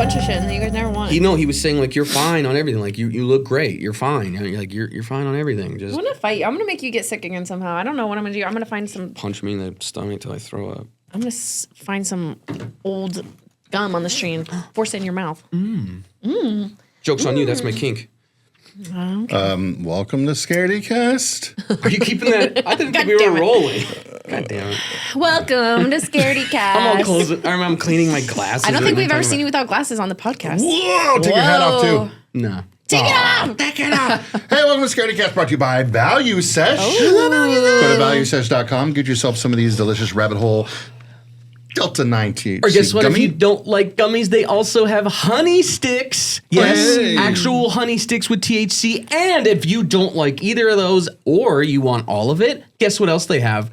bunch of shit, and then you guys never won. He was saying like you're fine on everything. Like you look great. You're fine. You're fine on everything. Just I'm gonna fight you. I'm gonna make you get sick again somehow. I don't know what I'm gonna do. I'm gonna find some. Punch me in the stomach till I throw up. I'm gonna find some old gum on the street and force it in your mouth. Joke's on you. That's my kink. Welcome to Scaredycast. Are you keeping that? I didn't think we were rolling. God damn it. Welcome to Scaredycast. I'm cleaning my glasses. I don't think we've ever seen you without glasses on the podcast. Whoa, take your hat off too. No. Take it off! Take it off! Hey, welcome to Scaredycast, brought to you by Value Sesh. Go to valuesesh.com, get yourself some of these delicious rabbit hole Delta 9 THC Or guess what? gummy. If you don't like gummies, they also have honey sticks. Yes, Hey. actual honey sticks with THC. And if you don't like either of those, or you want all of it, guess what else they have?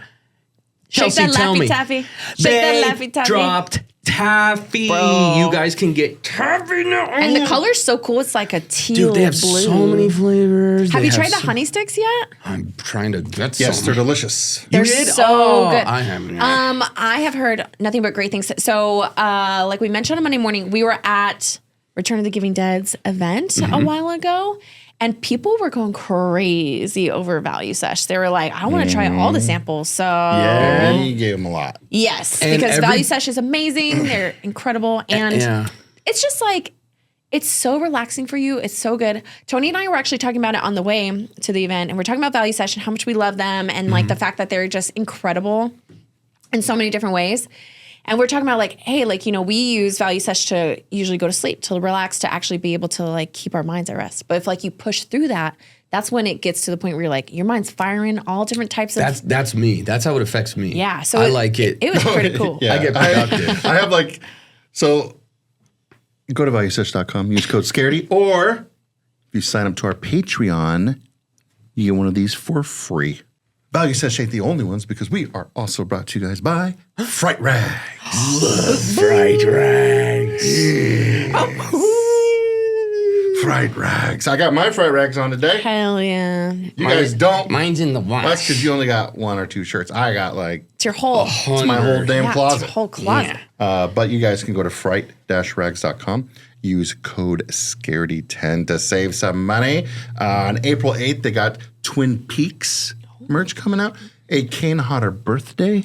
Shake Chelsea, that tell Laffy me. Taffy. Shake They that Laffy Taffy. dropped taffy. Bro. You guys can get taffy now. And the color's so cool. It's like a teal Dude, they have blue. so many flavors. Have They you tried the so- honey sticks yet? I'm trying to get some. Yes, they're delicious. They're did? so Oh, good. I haven't. I have heard nothing but great things. So, like we mentioned on Monday morning, we were at Return of the Giving Dead's event a while ago, and people were going crazy over Value Sesh. They were like, I want to try all the samples. So, Yeah, you gave them a lot. yes, And because every- Value Sesh is amazing. They're incredible. And Yeah. it's just like, it's so relaxing for you. It's so good. Tony and I were actually talking about it on the way to the event, and we're talking about Value Sesh and how much we love them, and like the fact that they're just incredible in so many different ways. And we're talking about like, hey, like, you know, we use Value Sesh to usually go to sleep, to relax, to actually be able to like keep our minds at rest. But if like you push through that, that's when it gets to the point where you're like, your mind's firing all different types of. That's me. That's how it affects me. Yeah. So I like it. It was pretty cool. Yeah, I get productive. I have like, so go to valuesesh.com, use code SCAREDY, or if you sign up to our Patreon, you get one of these for free. Value Sesh ain't the only ones because we are also brought to you guys by Fright Rags. Fright rags. Fright Rags. I got my Fright Rags on today. Hell yeah. You guys don't. Mine's in the wash. That's because you only got one or two shirts. I got like, It's your whole. it's my whole damn yeah, closet. It's your whole closet. Yeah. But you guys can go to fright-rags.com. Use code SCAREDY10 to save some money. On April 8th, they got Twin Peaks merch coming out. A Kane Hodder birthday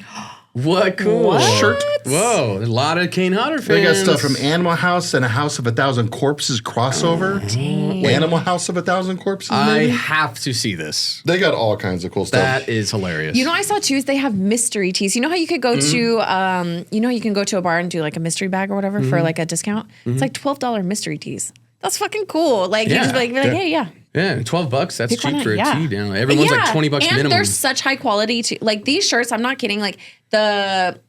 What cool shirt. Whoa, there's a lot of Kane Hodder fans. They got stuff from Animal House and A House of a Thousand Corpses crossover. Animal House of a Thousand Corpses, I maybe? have to see this. They got all kinds of cool stuff. That is hilarious. You know, I saw too is they have mystery teas. You know how you could go to, you know, you can go to a bar and do like a mystery bag or whatever for like a discount. It's like $12 mystery teas. That's fucking cool. Like you just be like, hey, yeah. yeah, $12. That's Pick one cheap out, for a yeah. tea down. Everyone's like $20 and minimum. they're such high quality too. Like these shirts, I'm not kidding. Like the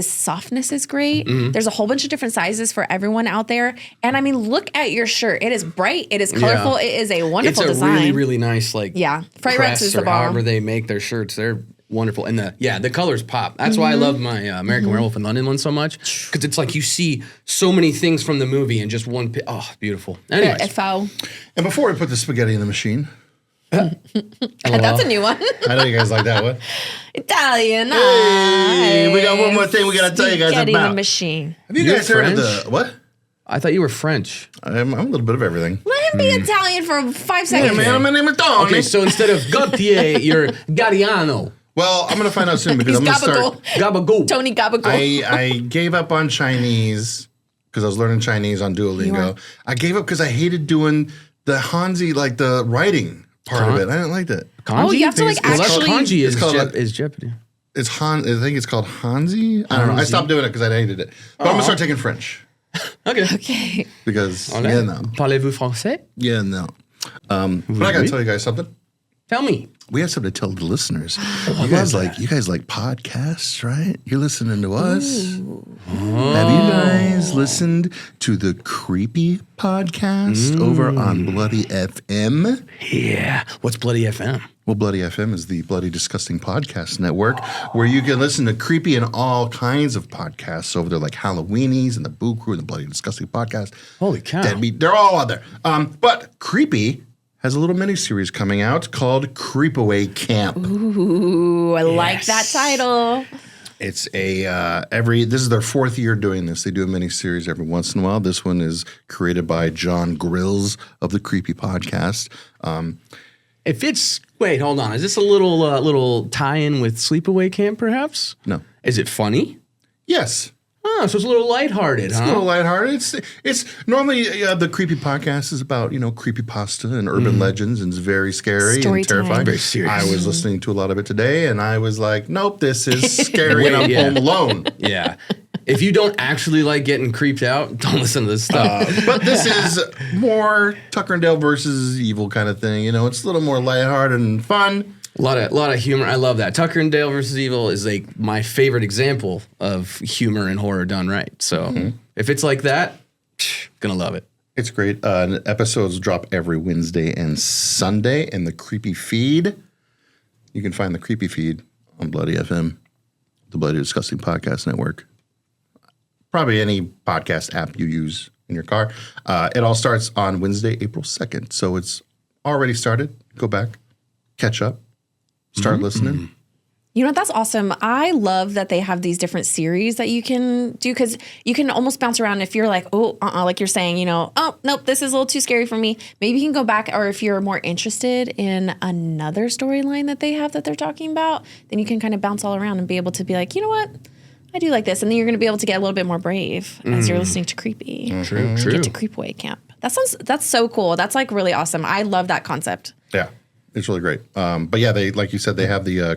softness is great. There's a whole bunch of different sizes for everyone out there. And I mean, look at your shirt. It is bright. It is colorful. It is a wonderful it's a design. really, really nice like Fright Rags press is the or bomb. however they make their shirts. They're wonderful. And the colors pop. That's why I love my American Werewolf in London one so much. Because it's like you see so many things from the movie in just one oh, beautiful. Anyways. FO. And before we put the spaghetti in the machine, That's a new one. I know you guys like that one. Italian. Hey, we got one more thing we got to tell you guys Spaghetti about. the machine. Have you You're guys heard of French? the, what? I thought you were French. I'm a little bit of everything. Let him be Italian for 5 Hey, seconds. man, my name is Tony. Okay, so instead of Gautier, you're Gariano. Well, I'm going to find out soon because He's I'm going to start. Gabagool. Gabagool. Tony Gabagool. I gave up on Chinese because I was learning Chinese on Duolingo. I gave up because I hated doing the Hanzi, like the writing part of it. I didn't like that. Kanji? Oh, you have to, like, Well, that's actually- Kanji It's called, like- is Japanese. It's I think it's called Hanzi. I don't know. I stopped doing it because I hated it. But I'm going to start taking French Okay. Okay. because, Okay. yeah, no. Parlez-vous français? Yeah, no. But I got to tell you guys something. Tell me. We have something to tell the listeners. You guys like podcasts, right? You're listening to us. Have you guys listened to the Creepy podcast over on Bloody FM? Yeah. What's Bloody FM? Well, Bloody FM is the Bloody Disgusting Podcast Network, where you can listen to creepy and all kinds of podcasts over there, like Halloweenies and the Boo Crew and the Bloody Disgusting Podcast. Holy cow. Deadbeat, they're all out there. But Creepy has a little mini-series coming out called Creepaway Camp. Ooh, I like that title. It's a this is their 4th year doing this. They do a mini series every once in a while. This one is created by John Grills of the Creepy Podcast. If it's wait, hold on. Is this a little tie-in with Sleepaway Camp, perhaps? No. Is it funny? Yes. Oh, so it's a little lighthearted, It's a little lighthearted. It's normally the Creepy Podcast is about creepypasta and urban legends, and it's very scary Story and terrifying. time. Very serious. I was listening to a lot of it today, and I was like, "Nope, this is scary, and I'm Yeah. home alone." Yeah. If you don't actually like getting creeped out, don't listen to this stuff. But this is more Tucker and Dale versus Evil kind of thing. It's a little more lighthearted and fun. A lot of humor. I love that. Tucker and Dale versus Evil is like my favorite example of humor and horror done right. So if it's like that, gonna love it. It's great. Episodes drop every Wednesday and Sunday in the Creepy Feed. You can find the Creepy Feed on Bloody FM, the Bloody Disgusting Podcast Network. Probably any podcast app you use in your car. It all starts on Wednesday, April 2nd. So it's already started. Go back, catch up, start listening. You know what? That's awesome. I love that they have these different series that you can do because you can almost bounce around. If you're like, like you're saying, oh, nope, this is a little too scary for me. Maybe you can go back, or if you're more interested in another storyline that they have that they're talking about, then you can kind of bounce all around and be able to be like, you know what? I do like this. And then you're going to be able to get a little bit more brave as you're listening to Creepy. True. Get to Creepaway Camp. That's so cool. That's like really awesome. I love that concept. Yeah, it's really great. But yeah, they like you said, they have the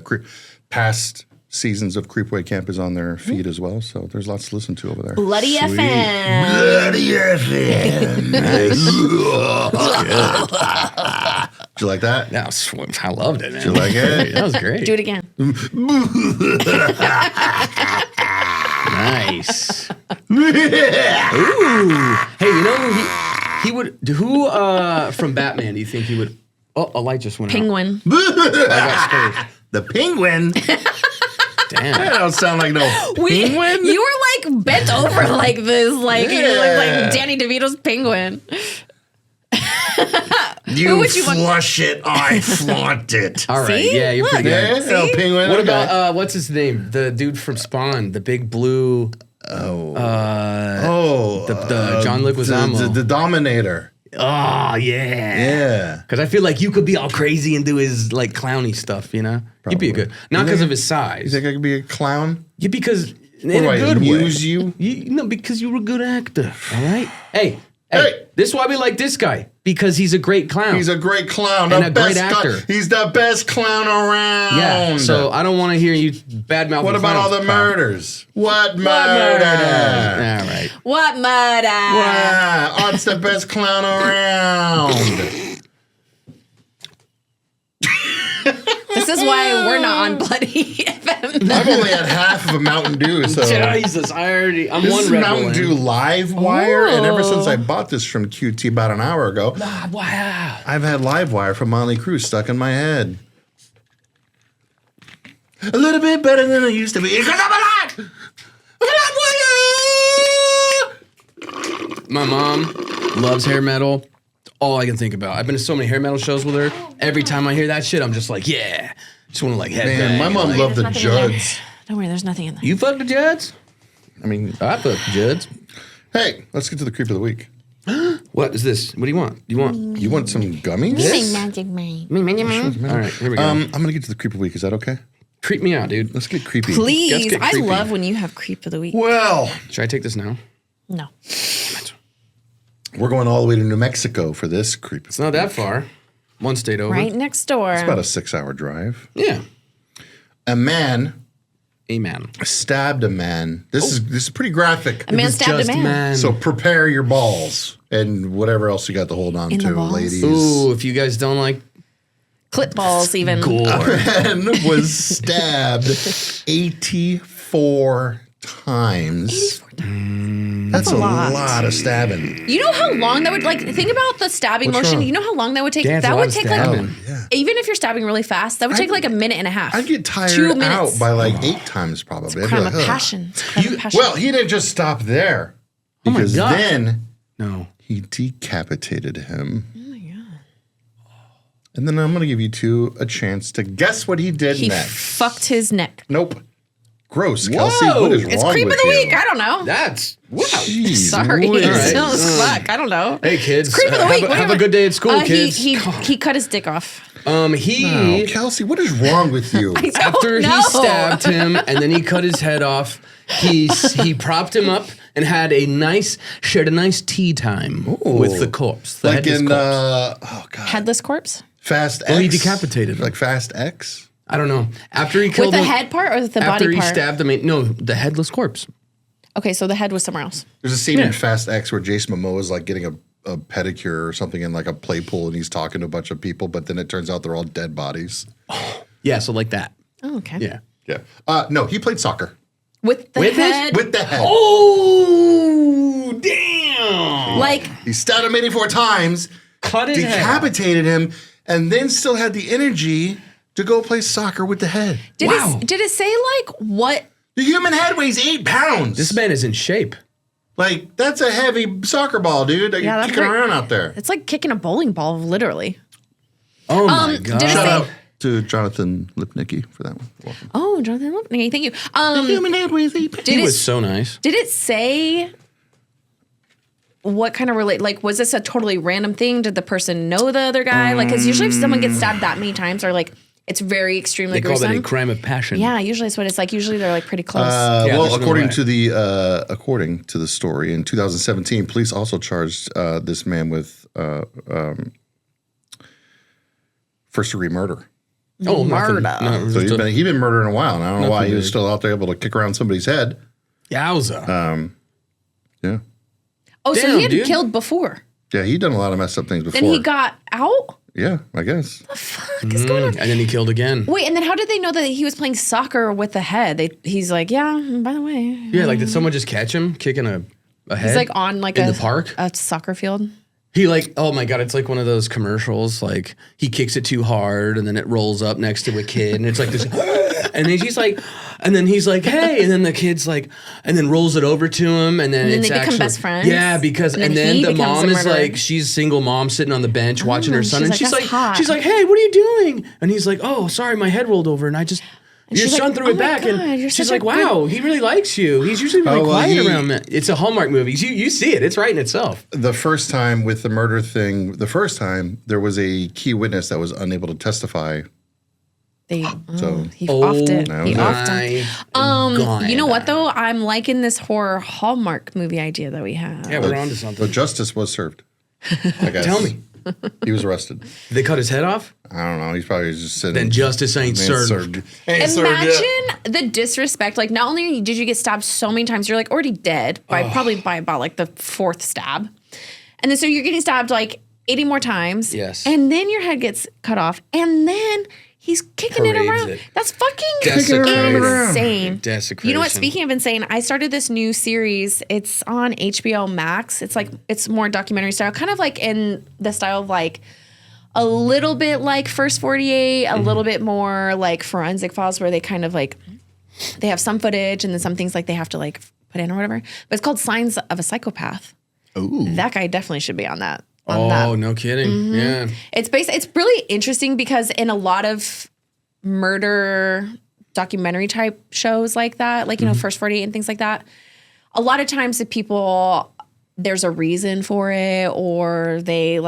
past seasons of Creepaway Camp is on their feed as well. So there's lots to listen to over there. Bloody FM. Bloody FM. Did you like that? That was, I loved it, man. Did you like it? That was great. Do it again. Nice. Ooh. Hey, he would. Who from Batman do you think he would? Oh, a light just went out. Penguin. I got scared. The penguin. Damn. That don't sound like no penguin. You were like bent over like this, like you look like Danny DeVito's Penguin. You would you want- flush it, I flaunt it. All right. See? Yeah, you're pretty Yeah, good. no, penguin. What okay. about what's his name? The dude from Spawn, the big blue. The John Leguizamo. the Dominator. Oh yeah. Yeah. Because I feel like you could be all crazy and do his like clowny stuff, You'd be a good. Not because of his You size. think I could be a clown? Yeah, because in do a I good amuse way. you? No, because you're a good actor. All right. Hey. Hey. This is why we like this guy, because he's a great clown. He's a great clown. And the a great best actor. He's the best clown around. Yeah. So I don't want to hear you badmouth. what about all the murders? What murder? All right. What murder? Wow, Art's the best clown around. This is why we're not on Bloody FM. I've only had half of a Mountain Dew, so Jesus, I'm this one is Red Mountain Bull Dew in. Live Wire, and ever since I bought this from QT about an hour ago, Wow. I've had Live Wire from Motley Crue stuck in my head. A little bit better than I used to be, because I'm alive. My mom loves hair metal. All I can think about. I've been to so many hair metal shows with her. Every time I hear that shit, I'm just like, yeah. Just want to like headbang. Man, my mom like, loved the There's nothing in there. Judds. Don't worry, there's nothing in there. You fucked the Judds? I mean, I fucked the Judds. hey, let's get to the creep of the week. What is this? What do you want? You want? You want some gummies? This? Magic man. All right, here we go. I'm gonna get to the creep of the week. Is that okay? Creep me out, dude. Let's get creepy. Let's Please, get I creepy. love when you have creep of the week. Well, Should I take this now? No. we're going all the way to New Mexico for this creep. It's not that far. One state over. Right next door. It's about a 6-hour drive. Yeah. A man Amen. stabbed a man. This is pretty graphic. A man stabbed a man. So prepare your balls and whatever else you got to hold on In the to, balls? ladies. Ooh, if you guys don't like Clip balls even. gore. Man was stabbed 84 times. That's a lot of stabbing. You know how long that would think about the stabbing What's motion. wrong? You know how long that would take? Yeah, it's a that lot would of take stabbing. like Yeah. even if you're stabbing really fast, that would take like a minute and a half. I'd get tired 2 minutes. out by like 8 times probably. I'd be crime like, of "Ugh." passion. It's a crime of passion. Well, he didn't just stop there. my Because God. then No. he decapitated him. oh my god. And then I'm going to give you two a chance to guess what he did He next. fucked his neck. Nope. Gross, Kelsey. What is It's wrong creep of with the you? week. I don't know. That's wow. Jeez, Sorry. Louise. It's fuck. I don't know. Hey kids, It's creep of the week. have a good day at school, kids. He cut his dick off. Oh, Kelsey, what is wrong with you? After he stabbed him and then he cut his head off, he propped him up and shared a nice tea time with the corpse. Like in corpse. Headless corpse? Fast X. Well, he decapitated him. Like Fast X. I don't know. After he killed With the him, head part or with the body after he part? stabbed him, no, the headless corpse. Okay, so the head was somewhere else. There's a scene in Fast X where Jason Momoa is like getting a pedicure or something in like a play pool and he's talking to a bunch of people, but then it turns out they're all dead bodies. Yeah, so like that. Oh, okay. Yeah. Yeah. No, he played soccer. With the head? With the head. Oh, damn. Like, He stabbed him 84 times, Cut his head. decapitated him, and then still had the energy to go play soccer with the head. did it say like what? The human head weighs 8 pounds. This man is in shape. Like, that's a heavy soccer ball, dude, that Yeah, you're that's kicking right. around out there. It's like kicking a bowling ball, literally. Oh my God. did it Shout say- out to Jonathan Lipnicki for that one. Welcome. Oh, Jonathan Lipnicki, thank you. The human head weighs 8 pounds. Did He it, was so nice. did it say what kind of like, was this a totally random thing? Did the person know the other guy? Like, because usually if someone gets stabbed that many times or like, it's very extremely They call gruesome. that a crime of passion. Yeah, usually that's what it's like. Usually they're like pretty close. Yeah, Well, there's no according way. to the story, in 2017, police also charged this man with first-degree murder. Oh, nothing. Murder. No, So just he'd been murdering a while, and I don't know why he was big. still out there able to kick around somebody's head. Yowza. Yeah, Oh, so Damn, he had dude. killed before. yeah, he'd done a lot of messed up things before. Then he got out? yeah, I guess. The fuck is going on? And then he killed again. Wait, and then how did they know that he was playing soccer with the head? He's like, yeah, by the way. Yeah, like did someone just catch him kicking a head? He's like on like in a the park. a soccer field. He like, oh my God, it's like one of those commercials. Like he kicks it too hard and then it rolls up next to a kid and it's like this. And then he's like, hey, and then the kid's like, and then rolls it over to him, and then And then it's they become actually, best friends? Yeah, because And and then then he the becomes mom a is murderer? like, she's a single mom sitting on the bench watching her son, she's and like, she's "That's like, hot." she's like, hey, what are you doing? And he's like, oh, sorry, my head rolled over, and I just. Your she's son like, threw "Oh it my back, God, you're and she's such like, a "Wow, he really likes you. He's usually really Oh, well, quiet he- around me." It's a Hallmark movie. You see it. It's right in itself. The first time with the murder thing, there was a key witness that was unable to testify. He So- offed it. that He was it. offed it. God. You know what though? I'm liking this horror Hallmark movie idea that we have. Yeah, we're on to something. But justice was served. I guess. Tell me, He was arrested. did they cut his head off? I don't know. He's probably just sitting. Then justice ain't served. Ain't served yet. Imagine the disrespect. Like, not only did you get stabbed so many times, you're like already dead by probably by about like the 4th stab, and then so you're getting stabbed like 80 more times. Yes. and then your head gets cut off, and then he's kicking it Parades around. it. That's fucking Desecration. insane. Desecration. You know what? Speaking of insane, I started this new series. It's on HBO Max. It's like it's more documentary style, kind of like in the style of like a little bit like First 48, a little bit more like Forensic Files, where they kind of like they have some footage and then some things like they have to like put in or whatever. But it's called Signs of a Psychopath. Ooh. That guy definitely should be on that. Oh, no kidding. Yeah. It's really interesting because in a lot of murder documentary type shows like that, like, you know, First 48 and things like that, a lot of times the people, there's a reason for it, or they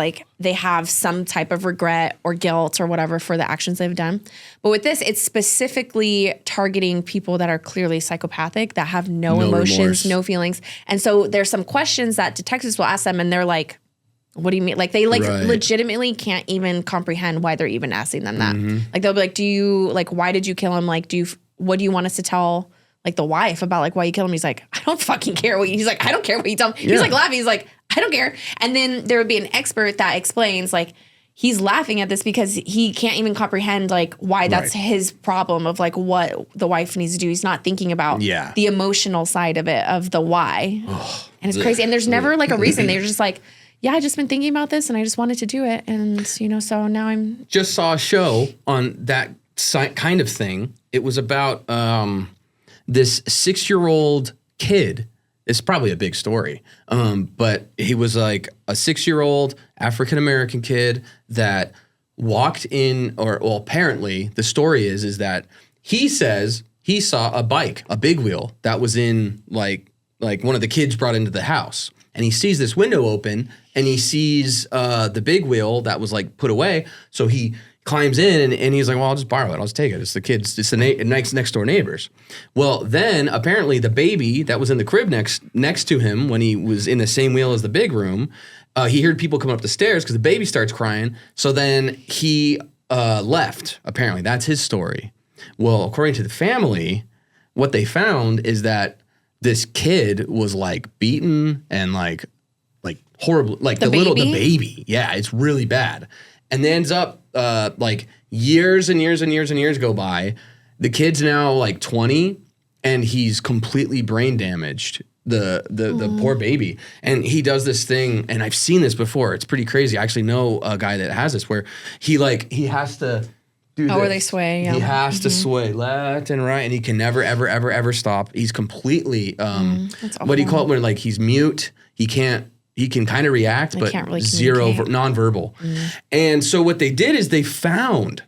have some type of regret or guilt or whatever for the actions they've done. But with this, it's specifically targeting people that are clearly psychopathic, that have no emotions, remorse. no feelings. And so there's some questions that detectives will ask them, and they're like, what do you mean? Like, they Right. legitimately can't even comprehend why they're even asking them that. Like, they'll be like, why did you kill him? Like, what do you want us to tell like the wife about like why you killed him? He's like, I don't fucking care he's like, I don't care what you tell me. He's like laughing. He's like, I don't care. And then there would be an expert that explains like, he's laughing at this because he can't even comprehend like why that's his problem of like what the wife needs to do. He's not thinking about the emotional side of it, of the why. And it's crazy. And there's never like a reason. They're just like, yeah, I just been thinking about this and I just wanted to do it. And, you know, so now I'm. Just saw a show on that kind of thing. It was about this 6-year-old kid. It's probably a big story, but he was like a 6-year-old African-American kid that walked in, or well, apparently the story is that he says he saw a bike, a big wheel that was in like one of the kids brought into the house. And he sees this window open and he sees the big wheel that was like put away. So he climbs in and he's like, well, I'll just borrow it. I'll just take it. It's the kids. It's the next door neighbors. Well, then apparently the baby that was in the crib next to him when he was in the same wheel as the big room, he heard people coming up the stairs because the baby starts crying. So then he left. Apparently, that's his story. Well, according to the family, what they found is that this kid was like beaten and like horrible, like the baby. Yeah, it's really bad. And then ends up like years and years and years and years go by. The kid's now like 20 and he's completely brain damaged. The poor baby. And he does this thing, and I've seen this before. It's pretty crazy. I actually know a guy that has this where he has to do this. Where they sway. Yeah. He has to sway left and right, and he can never, ever, ever, ever stop. He's completely what do you call it? Where like he's mute. He can kind of react, but can't really zero nonverbal. And so what they did is they found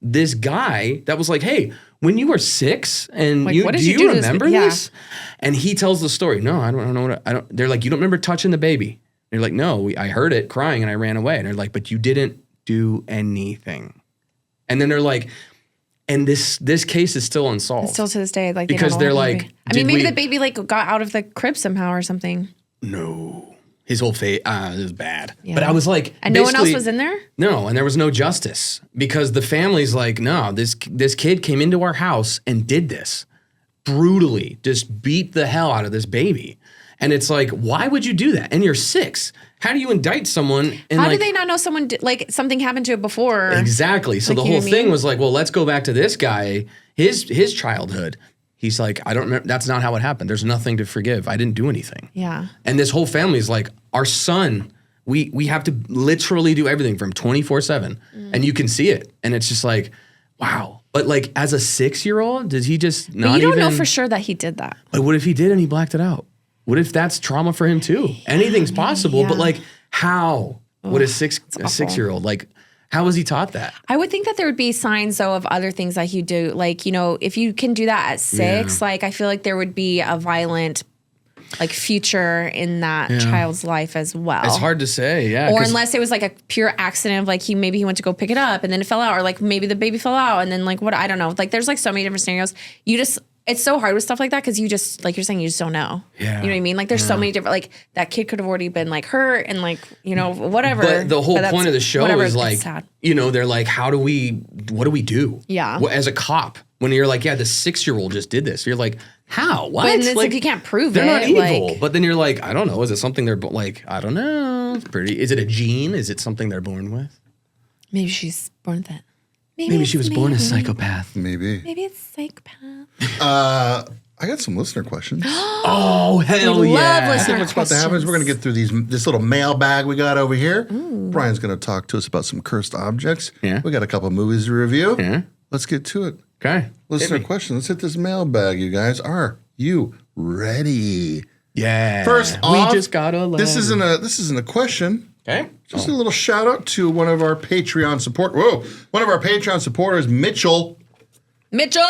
this guy that was like, hey, when you were 6 and Like, do you do remember this? Yeah. this? And he tells the story. No, I don't know I don't. They're like, you don't remember touching the baby? And they're like, no, I heard it crying and I ran away. And they're like, but you didn't do anything. And then they're like, and this case is still unsolved. Still to this day, like because they're like, I mean, maybe the baby like got out of the crib somehow or something. No, his whole face it was bad. Yeah. But I was like, and no one else was in there. No, and there was no justice because the family's like, no, this kid came into our house and did this brutally, just beat the hell out of this baby. And it's like, why would you do that? And you're 6. How do you indict someone? And How do they not know someone like something happened to it before? Exactly. So the whole thing was like, well, let's go back to this guy, his childhood. He's like, I don't remember. That's not how it happened. There's nothing to forgive. I didn't do anything. Yeah. And this whole family is like, our son, we have to literally do everything from 24/7, and you can see it. And it's just like, wow. But like, as a 6-year-old, did he just not? But you don't know for sure that he did that. But what if he did and he blacked it out? What if that's trauma for him too? Anything's possible, but like, how would a 6-year-old like? How was he taught that? I would think that there would be signs though of other things that you do, like if you can do that at 6, like I feel like there would be a violent like future in that child's life as well. It's hard to say, yeah. Or unless it was like a pure accident of like maybe he went to go pick it up and then it fell out, or like maybe the baby fell out and then like what, I don't know. Like there's like so many different scenarios. It's so hard with stuff like that because you just, like you're saying, you just don't know. Yeah. You know what I mean? Like there's so many different, like that kid could have already been like hurt and like, whatever. But the whole point of the show is like, sad. They're like, what do we do? Yeah. As a cop, when you're like, yeah, the 6-year-old just did this. You're like, how? What? But it's like you can't prove they're it. They're not evil. Like, but then you're like, I don't know. Is it something they're like, I don't know. Is it a gene? Is it something they're born with? maybe she's born with it. Maybe she was born a psychopath. Maybe. Maybe it's psychopath. I got some listener questions. Oh, hell We yeah. love I listener think what's about to happen is we're going to get through this little mailbag we got over here. Ooh. Brian's going to talk to us about some cursed objects. Yeah. We got a couple movies to review. Yeah. Let's get to it. Okay. Listener questions. Let's hit this mailbag, you guys. Are you ready? Yeah. First off, we just got a letter. This isn't a question. Okay. Just a little shout out to one of our Patreon supporters, Mitchell. Mitchell!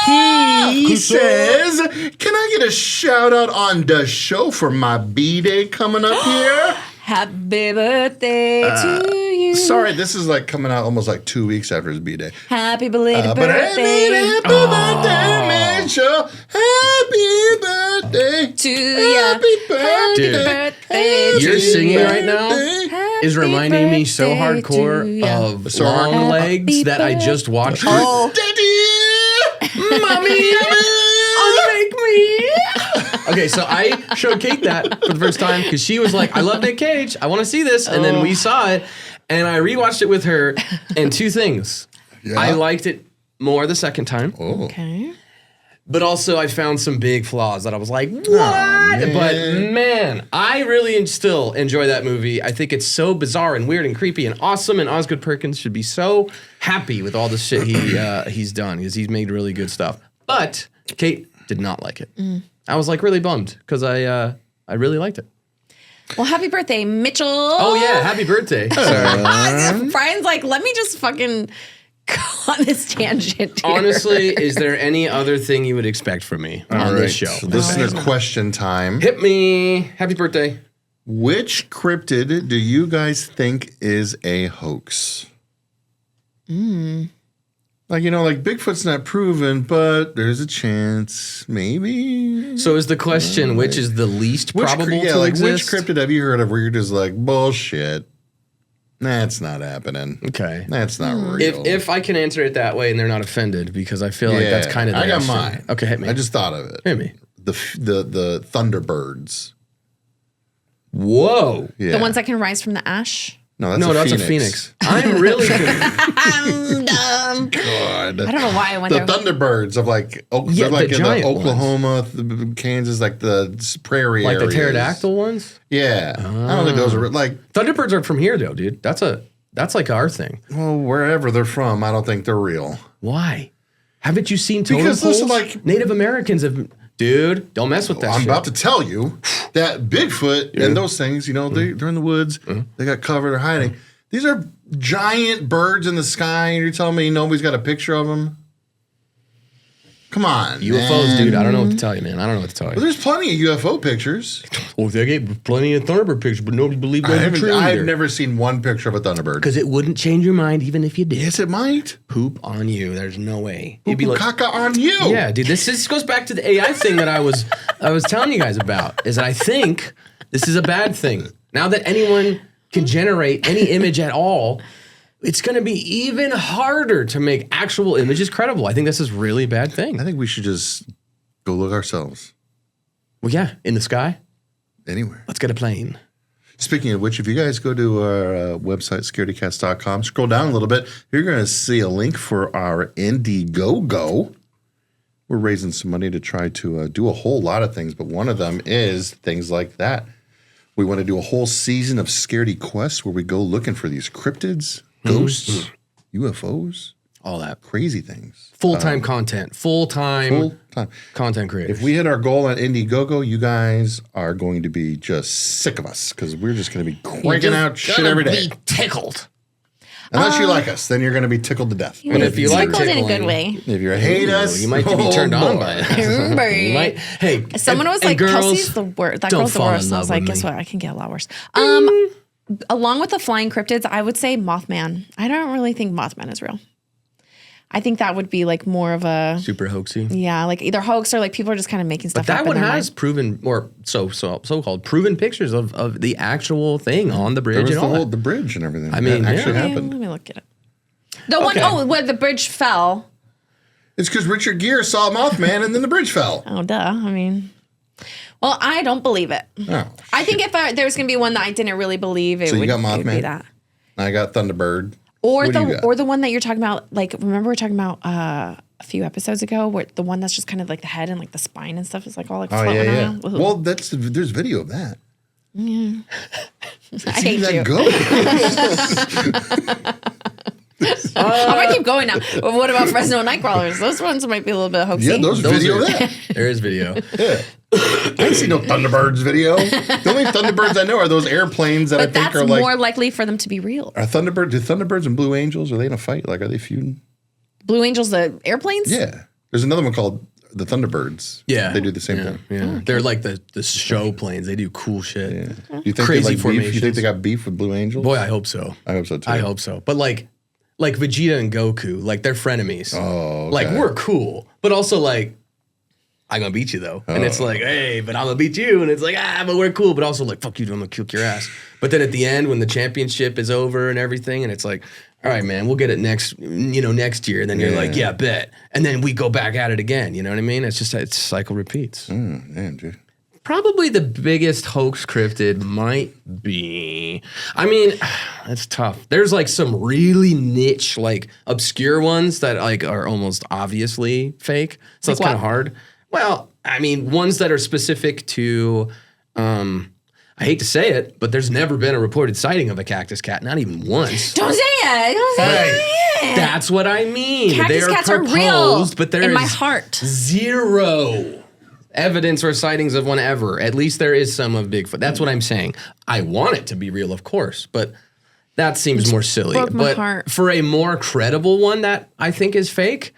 He says, can I get a shout out on the show for my B-Day coming up here? Happy birthday to you. Sorry, this is like coming out almost like 2 weeks after his B-Day. Happy belated But birthday happy birthday, Mitchell. Happy birthday to you. Happy birthday. Dude, birthday You're to singing you. right now is reminding me so birthday to hardcore you. of Long Legs that I just watched. Oh. Daddy! Mommy, unmake me. Okay, so I showed Kate that for the first time because she was like, I love Nick Cage. I want to see this. And then we saw it and I rewatched it with her. And 2 things. Yeah. I liked it more the second time. Oh. Okay. But also I found some big flaws that I was like, what? man. But man, I really still enjoy that movie. I think it's so bizarre and weird and creepy and awesome. And Osgood Perkins should be so happy with all the shit he's done because he's made really good stuff. But Kate did not like it. I was like really bummed because I really liked it. Well, happy birthday, Mitchell. Oh yeah, happy birthday. Brian's like, let me just fucking on this tangent here. Honestly, is there any other thing you would expect from me on this show? So listener question time. Hit me. Happy birthday. Which cryptid do you guys think is a hoax? Like, like Bigfoot's not proven, but there's a chance, maybe. So is the question, which is the least probable to which exist? cryptid have you heard of where you're just like, bullshit? That's not happening. Okay. That's not real. If I can answer it that way and they're not offended, because I feel like that's kind of I got shit. mine. Okay, hit me. I just thought of it. Hit me. The Thunderbirds. Whoa. Yeah. The ones that can rise from the ash. No, That's a phoenix. I'm really good. I'm dumb. God. I don't know why I went The there. Thunderbirds of like, Yeah, they're like the in the giant Oklahoma, Kansas, like the prairie Like the areas. pterodactyl ones? Yeah. I don't think those are like, Thunderbirds are from here, though, dude. That's like our thing. well, wherever they're from, I don't think they're real. Why? Haven't you seen totem Because poles? listen, like- Native Americans have... Dude, don't mess with that I'm shit. about to tell you that Bigfoot and those things, they're in the woods. They got covered or hiding. These are giant birds in the sky, and you're telling me nobody's got a picture of them? Come on, UFOs, man. dude. I don't know what to tell you, man. I don't know what to tell Well, you. there's plenty of UFO pictures. Well, they get plenty of Thunderbird pictures, but nobody believed they were true. I've never seen one picture of a Thunderbird. Because it wouldn't change your mind even if you did. Yes, it might. Poop on you. There's no way. You'd You'd be like, caca on you. yeah, dude. This goes back to the AI thing that I was telling you guys about. Is that I think this is a bad thing. Now that anyone can generate any image at all, it's going to be even harder to make actual images credible. I think this is a really bad thing. I think we should just go look ourselves Well, yeah, in the sky. anywhere. Let's get a plane. Speaking of which, if you guys go to our website, scaredycast.com, scroll down a little bit, you're going to see a link for our Indiegogo. We're raising some money to try to do a whole lot of things, but one of them is things like that. We want to do a whole season of Scaredy Quest where we go looking for these cryptids, ghosts, UFOs, All that. crazy things. Full-time content. Full-time Full time. content creators. If we hit our goal on Indiegogo, you guys are going to be just sick of us because we're just going to be cranking out shit every day. Be tickled. Unless you like us, then you're going to be tickled to death. But if you like Tickled in a tickling, good way. If you hate us, you might be turned on by it. You might. Hey, Someone was and like, girls, Kelsey's the worst. That don't girl's the fall in worst. And I was love like, with guess me. what? I can get a lot worse. Along with the flying cryptids, I would say Mothman. I don't really think Mothman is real. I think that would be like more of a super hoaxy. yeah, like either hoax or like people are just kind of making stuff But up. that in one their has mind. proven, or so-called proven pictures of the actual thing on the bridge there was and the all whole that. the bridge and everything. I mean, that actually yeah. happened. Let me look at it. The one where the bridge fell. It's because Richard Gere saw Mothman and then the bridge fell. Oh, duh. I mean, well, I don't believe it. Oh, I think if there was going to be one that I didn't really believe, it So you would, got it would be Mothman? that. I got Thunderbird. Or What do you got? the one that you're talking about, like remember we were talking about a few episodes ago, where the one that's just kind of like the head and like the spine and stuff is like all like Oh floating yeah, yeah. around. Ugh. Well, there's video of that. I hate you. I'm gonna keep going now. Well, what about Fresno Nightcrawlers? Those ones might be a little bit hoaxy. Yeah, those video of that. There is video. Yeah. I ain't seen no Thunderbirds video. The only Thunderbirds I know are those airplanes that I but think that's are like. more likely for them to be real. Do Thunderbirds and Blue Angels, are they in a fight? Like, are they feuding? Blue Angels, the airplanes. Yeah. There's another one called the Thunderbirds. Yeah, They do the same thing. Yeah, they're like the show planes. They do cool shit. Yeah. You think Crazy they like beef? You formations. think they got beef with Blue Angels? Boy, I hope so. I hope so too. I hope so. But like Vegeta and Goku, like they're frenemies. Oh, Like okay. we're cool, but also like I'm gonna beat you though. And it's like, hey, but I'm gonna beat you. And it's like, but we're cool, but also like, fuck you, I'm gonna kick your ass. But then at the end, when the championship is over and everything, and it's like, all right, man, we'll get it next year. And then you're like, yeah, bet. And then we go back at it again. You know what I mean? It's cycle repeats. Man, dude. Probably the biggest hoax cryptid might be, I mean, it's tough. There's like some really niche, like obscure ones that like are almost obviously fake. So Like it's kind what? of hard. Well, I mean, ones that are specific to, I hate to say it, but there's never been a reported sighting of a cactus cat, not even once. Don't say it. Don't say it. That's what I mean. Cactus They're cats are real proposed, but there in is my heart. zero evidence or sightings of one ever. At least there is some of Bigfoot. That's what I'm saying. I want it to be real, of course, but That seems more silly. broke my But heart. for a more credible one that I think is fake,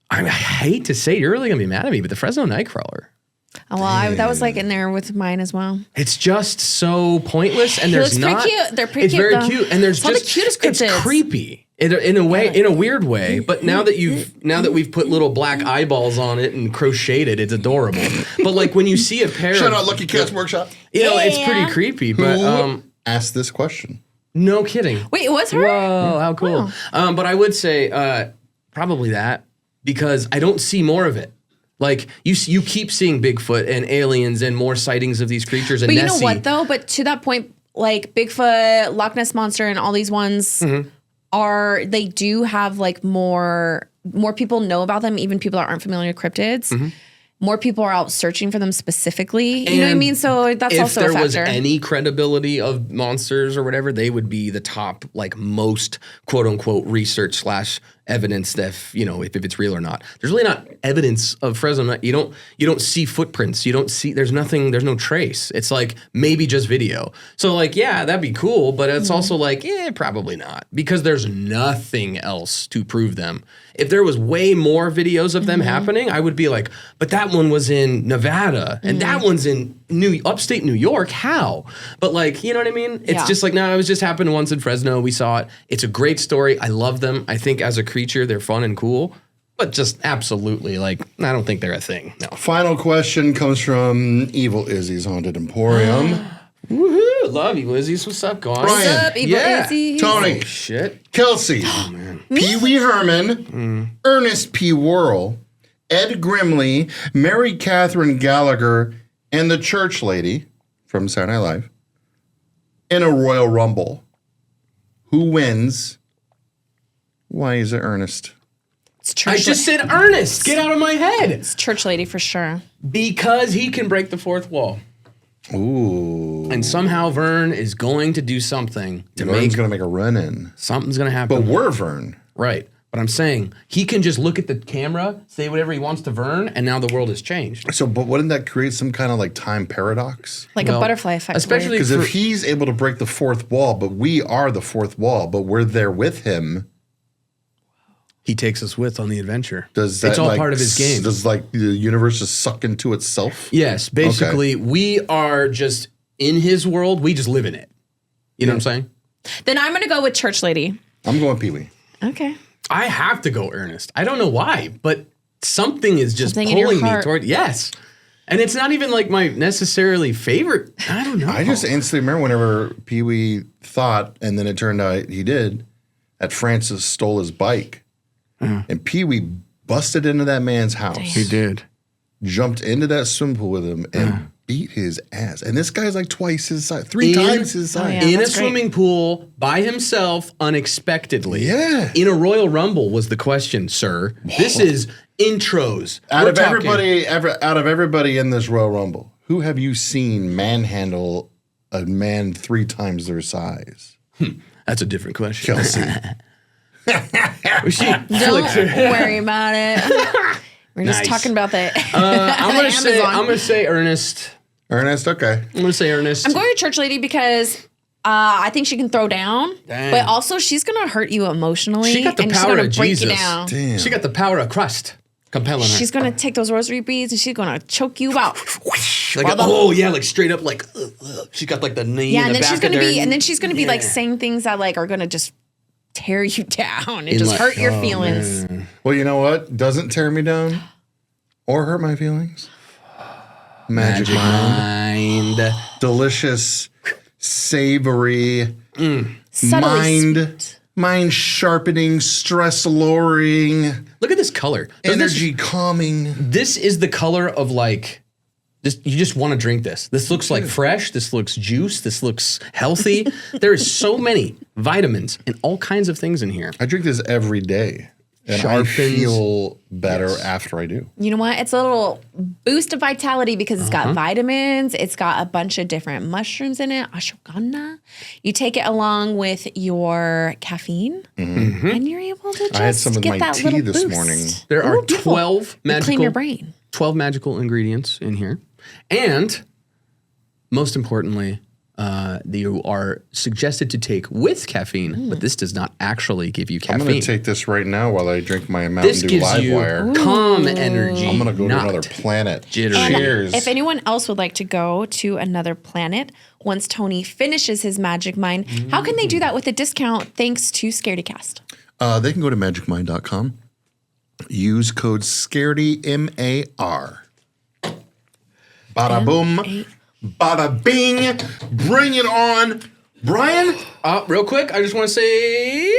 I hate to say, you're really going to be mad at me, but the Fresno Nightcrawler. Oh, well, that was like in there with mine as well. It's just so pointless, and there's looks not. pretty cute. They're pretty it's cute, very though. cute, and there's It's all the just cutest it's cryptids. creepy in a way, in a weird way. But now that we've put little black eyeballs on it and crocheted, it's adorable. But like when you see a pair, Shout of, out Lucky Cats Workshop. it's pretty creepy. But Who asked this question? no kidding. Wait, it was her? Whoa, how cool. But I would say probably that because I don't see more of it. Like you keep seeing Bigfoot and aliens and more sightings of these creatures. And But you Nessie. know what though? But to that point, like Bigfoot, Loch Ness Monster, and all these ones they do have like more people know about them, even people that aren't familiar with cryptids. More people are out searching for them specifically. You know what I And mean? So that's also a if there factor. was any credibility of monsters or whatever, they would be the top, like most quote unquote research / evidence that if it's real or not. There's really not evidence of Fresno. You don't see footprints. You don't see. There's nothing. There's no trace. It's like maybe just video. So like yeah, that'd be cool, but it's also like probably not because there's nothing else to prove them. If there was way more videos of them happening, I would be like, but that one was in Nevada and that one's in upstate New York. How? But like, you know what I mean? It's just like, no, it was just happened once in Fresno. We saw it. It's a great story. I love them. I think as a creature, they're fun and cool, but just absolutely like, I don't think they're a thing. No. Final question comes from Evil Izzy's Haunted Emporium. Woohoo! Love you, Lizzie's. What's up, guys? Brian. What's up, Evil Izzy? Tony. Oh, shit. Kelsey, Pee Wee Herman, Ernest P. Worrell, Ed Grimley, Mary Catherine Gallagher, and the Church Lady from Saturday Night Live in a Royal Rumble. Who wins? Why is it Ernest? It's church I just said Ernest. Get out of my head. It's church lady for sure. Because he can break the fourth wall. Ooh. And somehow Vern is going to do something to Vern's going to make a run in. something's going to happen. But we're Vern. Right. But I'm saying he can just look at the camera, say whatever he wants to Vern, and now the world has changed. So, but wouldn't that create some kind of like time paradox? Like a butterfly effect. especially Because for- if he's able to break the fourth wall, but we are the fourth wall, but we're there with him, he takes us with on the adventure. does that it's all like, part of his game. Does like the universe just suck into itself? Yes, basically, we are just in his world. We just live in it. You know what I'm saying? Then I'm going to go with church lady. I'm going Pee Wee. Okay. I have to go Ernest. I don't know why, but something is just Something in your pulling me heart. toward. Yes. And it's not even like my necessarily favorite. I don't know. I just instantly remember whenever Pee Wee thought, and then it turned out he did, that Francis stole his bike. And Pee Wee busted into that man's house. He did. Jumped into that swim pool with him and beat his ass. And this guy's like twice his size, three times his size. yeah. In a that's great. swimming pool by himself unexpectedly. Yeah. In a Royal Rumble was the question, sir. This is intros. Out We're of talking- everybody in this Royal Rumble, who have you seen manhandle a man 3 times their size? That's a different question. Kelsey. Don't worry about it. We're just Nice. talking about the, I'm the gonna say Ernest. Ernest, okay. I'm gonna say Ernest. I'm going to church lady because I think she can throw down, Dang. but also she's going to hurt you emotionally. She got the and power she's going of to break Jesus. you down. Damn. She got the power of Christ compelling her. She's going to take those rosary beads and she's going to choke you out. like straight up like. She got like the knee. Yeah, in and the then she's back going to of be, her- and then she's going to be like Yeah. saying things that like are going to just tear you down and In just like- hurt your feelings. Well, you know what? Doesn't tear me down or hurt my feelings. Magic Mind. Mind. Delicious, savory, Subtly mind sharpening, stress lowering, Look at this color. Doesn't energy calming. This is the color of like. You just want to drink this. This looks like fresh. This looks juice. This looks healthy. There is so many vitamins and all kinds of things in here. I drink this every day. And I Sharpens. feel better after I do. You know what? It's a little boost of vitality because it's Uh-huh. got vitamins. It's got a bunch of different mushrooms in it. Ashwagandha. You take it along with your caffeine, and you're able to just I had some with get my that tea little this boost. morning. There are Ooh, beautiful. 12 You clean magical your brain. 12 magical ingredients in here. And most importantly, you are suggested to take with caffeine, but this does not actually give you I'm caffeine. going to take this right now while I drink my Mountain This Dew gives Live you Wire. calm energy. I'm going to go to not another planet. jittery. And Cheers. if anyone else would like to go to another planet once Tony finishes his Magic Mind, how can they do that with a discount thanks to Scaredycast? They can go to magicmind.com. Use code SCAREDY, M-A-R. Bada boom. Bada bing. Bring it on. Brian? Real quick, I just want to say,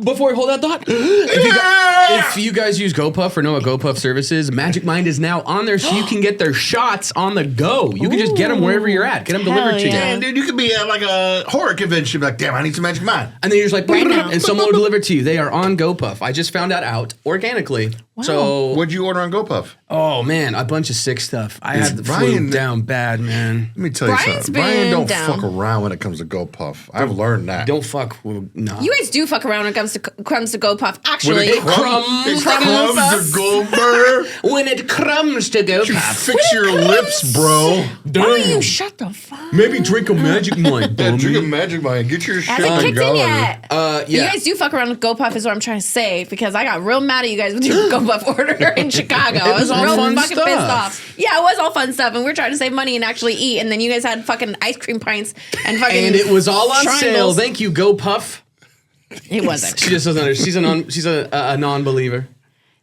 before we hold that thought, if you guys use GoPuff or know what GoPuff service is, Magic Mind is now on there so you can get their shots on the go. You can just get them wherever you're at. Get them delivered to you. Damn, dude, you could be at like a horror convention. Be like, damn, I need some Magic Mind. And then you're just like, Right now. and someone will deliver it to you. They are on GoPuff. I just found that out organically. Wow. So, What'd you order on GoPuff? oh man, a bunch of sick stuff. I had the flu Brian- down bad, man. Let me tell you Brian's something. Brian been don't down. fuck around when it comes to GoPuff. I've learned that. Don't fuck with, no. You guys do fuck around when it comes to GoPuff. When Actually, it crumbs comes to to Goldberg, when it crumbs to GoPuff. fix your lips, bro. why don't you shut the fuck? Maybe drink a Magic Mind, Yeah, dummy. drink a Magic Mind. Get your shit Hasn't on kicked in going. yet. Yeah. You guys do fuck around with GoPuff is what I'm trying to say because I got real mad at you guys with your GoPuff order in Chicago. I was all real fun fucking stuff. pissed off. Yeah, it was all fun stuff and we were trying to save money and actually eat and then you guys had fucking ice cream pints and fucking And it was all on sale. triangles. Thank you, GoPuff. It wasn't. She just doesn't understand. She's a non-believer.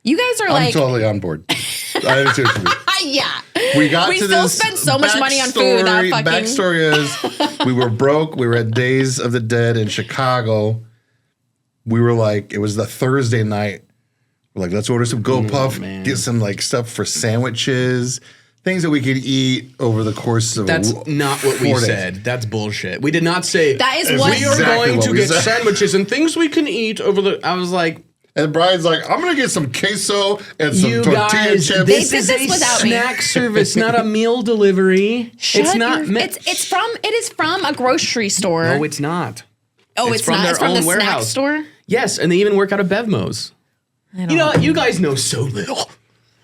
You guys are I'm like totally on board. I understand what you mean. yeah. We got We to still this spend so much money on food. That backstory- fucking Backstory is we were broke. We were at Days of the Dead in Chicago. We were like, it was the Thursday night. We're like, let's order some GoPuff, man. get some like stuff for sandwiches, things that we could eat over the course of That's not what we 4 days. said. That's bullshit. We did not say That is It's what we are exactly going what to we get said. sandwiches and things we can eat over the. I was like, And Brian's like, I'm gonna get some queso and some you tortilla guys, chips. this They is did this a without me. snack service, not a meal delivery. It's not. it is from a grocery store. No, it's not. oh, it's it's from not. their It's from the own snack warehouse. store. Yes, and they even work out of Bevmos. I don't You know know. what? You guys know so little.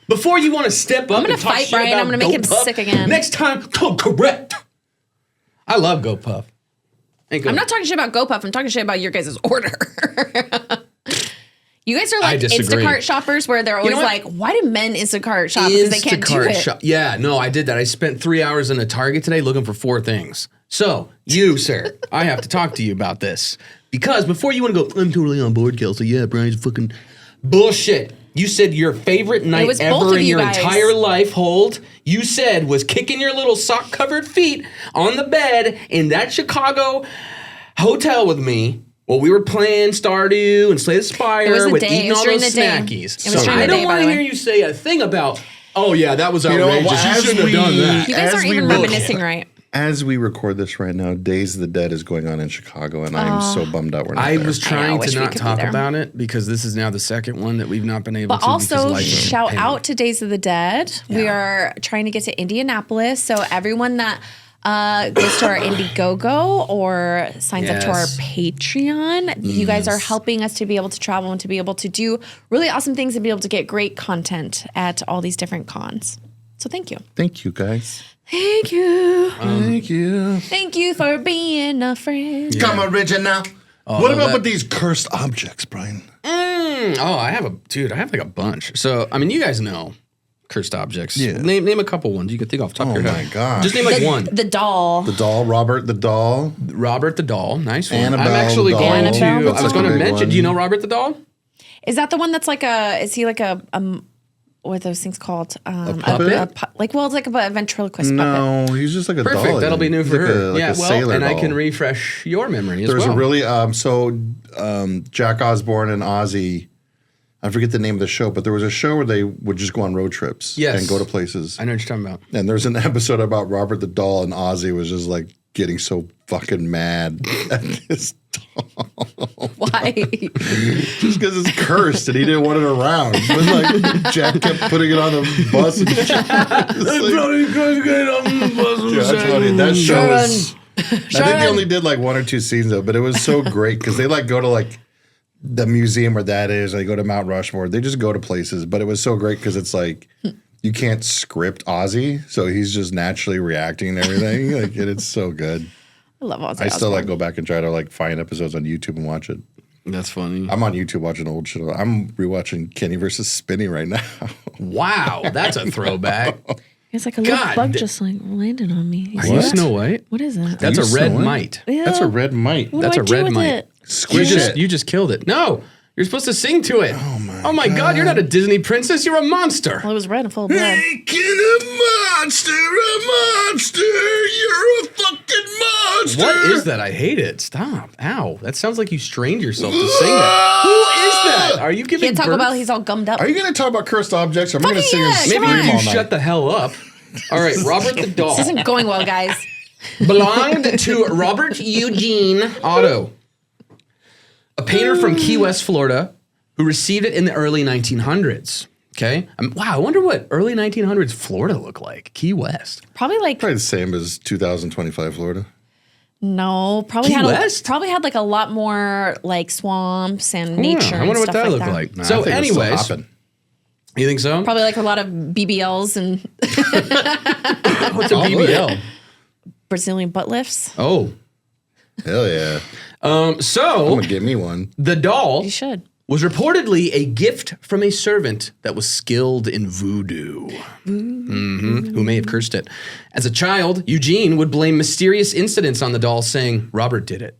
Before you want to step up gonna and talk fight shit Brian. about I'm gonna make him GoPuff, sick again. Next time, come correct. I love GoPuff. Ain't I'm good. not talking shit about GoPuff. I'm talking shit about your guys' order. You guys are I like disagree. Instacart shoppers where they're always know like, what? why do men Instacart shop? Because they can't do Instacart it. shop. Yeah, no, I did that. I spent 3 hours in a Target today looking for 4 things. So, you, sir, I have to talk to you about this. Because before you want to go, I'm totally on board, Kelsey. Yeah, Brian's fucking bullshit. You said your favorite night was both ever of in you your guys. entire life, hold, you said was kicking your little sock-covered feet on the bed in that Chicago hotel with me. Well, we were playing Stardew and Slay the Spire It was the with day. It eating was all during those the day. snackies. It was during I the don't day, by want the to way. hear you say a thing about, oh yeah, that was You know outrageous. what? You As shouldn't have we- done that. You guys As aren't we even look- reminiscing right. As we record this right now, Days of the Dead is going on in Chicago, and I am so bummed out we're not I there. was trying wish to we not could be talk there. about it because this is now the second one that we've not been able But to. because also, life is shout painful. out to Days of the Dead. We are trying to get to Indianapolis. So everyone that goes to our Indiegogo or signs up to our Yes. Patreon, you guys are helping us to be able to travel and to be able to do really awesome things and be able to get great content at all these different cons. So thank you. Thank you, guys. Thank you. Thank you. Thank you for being a friend. Come original. What about that- with these cursed objects, Brian? Oh, I have like a bunch. So I mean, you guys know cursed objects. Yeah. Name a couple ones you can think off the top of Oh your my head. gosh. Just name like one. The doll. The doll, Robert the doll. Robert the doll, nice one. Annabelle I'm actually the going doll. to. Annabelle the I was going to doll. mention. Do you know Robert the doll? Is that the one that's like a? Is he like a? What are those things called? puppet? Well, it's like a ventriloquist puppet. No, he's just like a doll. Perfect. That'll be new He's for like her. A, like yeah, a well, sailor and I doll. can refresh your memory as There's well. a really Jack Osborne and Ozzy. I forget the name of the show, but there was a show where they would just go on road trips Yes. and go to places. I know what you're talking about. And there's an episode about Robert the doll, and Ozzy was just like getting so fucking mad at this doll. Why? Just because it's cursed and he didn't want it around. But like Jack kept putting it on the bus and shit. That's funny. That show was. I think they only did like 1 or 2 scenes though, but it was so great because they like go to like the museum where that is. They go to Mount Rushmore. They just go to places, but it was so great because it's like you can't script Ozzy, so he's just naturally reacting and everything. Like and it's so good. I love Ozzy I still Osbourne. go back and try to find episodes on YouTube and watch it. That's funny. I'm on YouTube watching old shit. I'm rewatching Kenny versus Spinny right now. Wow, that's a throwback. It's like a little God, bug just landed on me. Are you Snow White? What is that? That's you a red Snow White? mite. Yeah. That's a red mite. What That's do a I do red with mite. it? Squish it. You just killed it. No, you're supposed to sing to it. Oh my God, you're not a Disney princess. You're a monster. Well, it was red and full of blood. Making a monster. You're a fucking monster. What is that? I hate it. Stop. Ow. That sounds like you strained yourself to sing that. Who is that? Are you giving Can't talk birth? about he's all gummed up. Are you going to talk about cursed objects? I'm going to Fucking sing yeah, and come scream Maybe on. you all night. shut the hell up. All right, Robert the doll This isn't going well, guys. belonged to Robert Eugene Otto, a painter from Key West, Florida, who received it in the early 1900s. Okay. Wow, I wonder what early 1900s Florida looked like. Key West. Probably Probably the same as 2025 Florida. no. Probably Key had West? a lot more swamps and nature. I wonder and what stuff that like looked that. like. Nah, So, I think it's still anyways, hopping. you think so? Probably a lot of BBLs and What's a BBL? Brazilian butt lifts. Oh. Hell yeah. I'm So going to get me one. the doll You should. was reportedly a gift from a servant that was skilled in voodoo, who may have cursed it. As a child, Eugene would blame mysterious incidents on the doll, saying, Robert did it.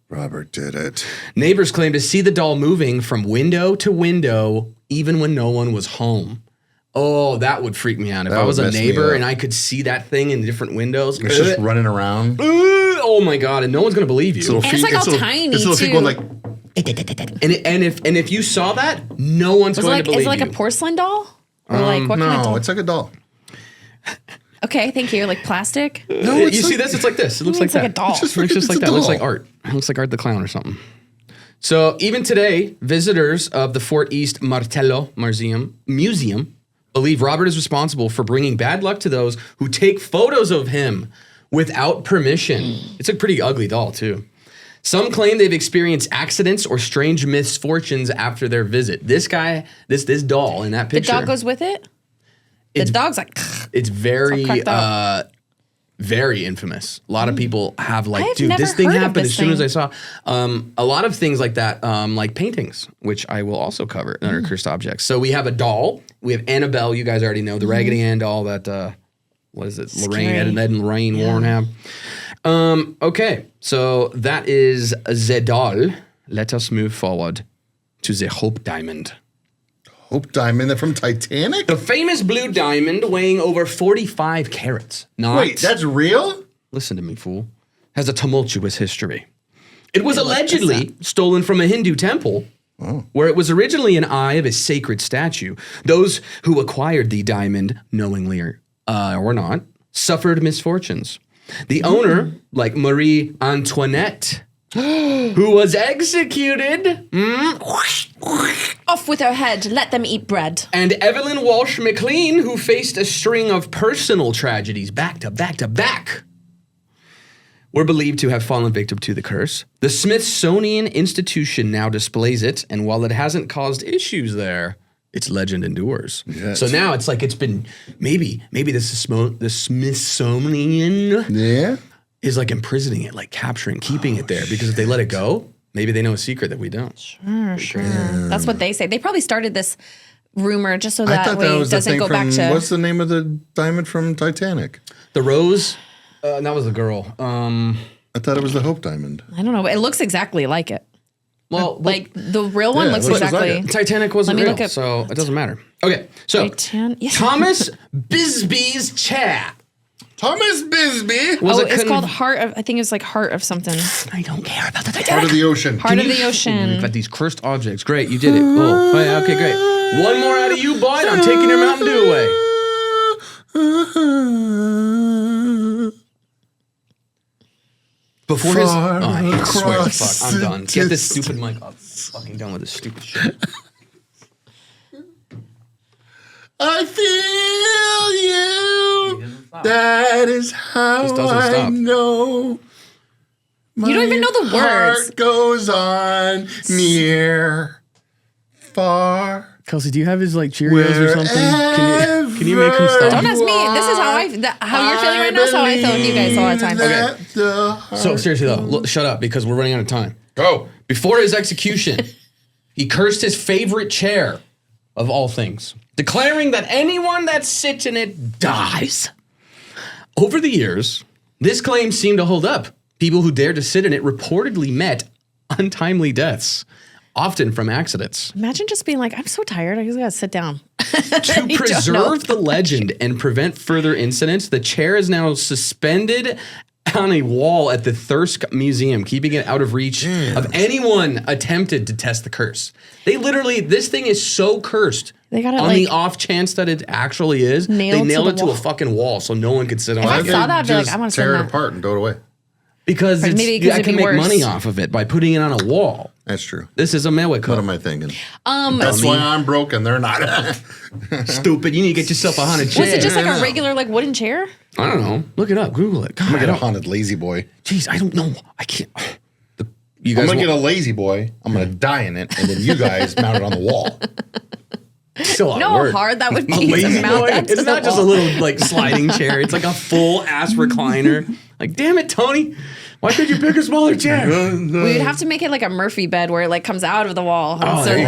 Robert did it. Neighbors claimed to see the doll moving from window to window, even when no one was home. Oh, that would freak me out. If That I was would a mess me neighbor up. and I could see that thing in different windows. It's just running around. Oh my God, and no one's going to believe you. Little And it's feet- like all little- tiny, It's little feet too. going like, And if you saw that, no one's going to believe Is it like you. a porcelain doll? Or what kind of no, doll? it's like a doll. Okay, thank you. Like plastic? No, You it's see like- this? It's like this. It looks like It's like that. a doll. It's just It looks just it's like a that. It looks like doll. art. It looks like Art the Clown or something. So even today, visitors of the Fort East Martello Museum believe Robert is responsible for bringing bad luck to those who take photos of him without permission. It's a pretty ugly doll too. Some claim they've experienced accidents or strange misfortunes after their visit. This guy, this doll in that The picture. dog goes with it? The It's- dog's like, It's very, It's all cracked up. very infamous. A lot of people have like, I've dude, never this thing heard of happened this as soon as thing. I saw. A lot of things like that, like paintings, which I will also cover under cursed objects. So we have a doll. We have Annabelle. You guys already know the Raggedy Ann doll that. What is it? Lorraine, Scary. Ed and Lorraine Warren have. Okay, so that is the doll. Let us move forward to the Hope Diamond. Hope Diamond from Titanic? The famous blue diamond weighing over 45 carats. Not, Wait, that's real? listen to me, fool, has a tumultuous history. It was allegedly stolen from a Hindu temple where it was originally an eye of a sacred statue. Those who acquired the diamond, knowingly or not, suffered misfortunes. The owner, like Marie Antoinette, who was executed, off with her head, let them eat bread. and Evelyn Walsh McLean, who faced a string of personal tragedies back to back to back, were believed to have fallen victim to the curse. The Smithsonian Institution now displays it, and while it hasn't caused issues there, its legend endures. Yes. So now it's like it's been maybe the Smithsonian Yeah. is like imprisoning it, like capturing, keeping it there, because if they let it go, maybe they know a secret that we don't. Sure. That's what they say. They probably started this rumor just so I that thought way that it was the doesn't thing go from, back to. what's the name of the diamond from Titanic? The rose, that was the girl. I thought it was the Hope Diamond. I don't know. It looks exactly like it. Well, Like the real one Yeah, looks it looks exactly. like it. Titanic wasn't Let me real, look at- so it doesn't matter. Okay, so Yeah. Thomas Bisbee's chair. Thomas Bisbee. Was Oh, a it's con- called Heart of. I think it's like Heart of something. I don't care about the Titanic. Heart of the Ocean. Heart of the Ocean. But these cursed objects, great, you did it. Oh, yeah, okay, great. One more out of you, boy, and I'm taking your Mountain Dew away. Before his, Far I swear to across fuck, I'm done. the Get this stupid mic off. Fucking done with this stupid shit. I feel you. That is how This doesn't I stop. know. You don't even know the My words. heart goes on near, far, Kelsey, do you have his like Cheerios or something? Can you, Can you make him stop? Don't ask me. This is how you're feeling right now. Is how I feel with you guys a lot of times. Okay. So seriously though, shut up because we're running out of time. Go. Before his execution, he cursed his favorite chair of all things, declaring that anyone that sits in it dies. Over the years, this claim seemed to hold up. People who dared to sit in it reportedly met untimely deaths, often from accidents. Imagine just being like, I'm so tired. I just gotta sit down. To preserve the legend and prevent further incidents, the chair is now suspended on a wall at the Thirsk Museum, keeping it out of reach of anyone attempted to test the curse. They literally, this thing is so cursed. They got it on the off chance that it actually is. They nailed it to a fucking wall so no one could sit on it. If I saw that, I'd be like, I want to tear sit it that. apart and throw it away. Because I can make money off of it by putting it on a wall. That's true. This is a Mewiko. What am I thinking? That's why I'm broke and they're not. Stupid. You need to get yourself a haunted chair. Was it just like a regular like wooden chair? I don't know. Look it up. Google it. God, I'm gonna get a haunted lazy boy. Jeez, I don't know. I can't. I'm gonna get a lazy boy. I'm gonna die in it, and then you guys mount it on the wall. Still a lot of No, work. how hard that would be. A lazy to mount boy? that to It's the not just a wall. little like sliding chair. It's like a full ass recliner. Like, damn it, Tony. Why could you pick a smaller chair? We'd have to make it like a Murphy bed where it like comes out of the wall. And so there you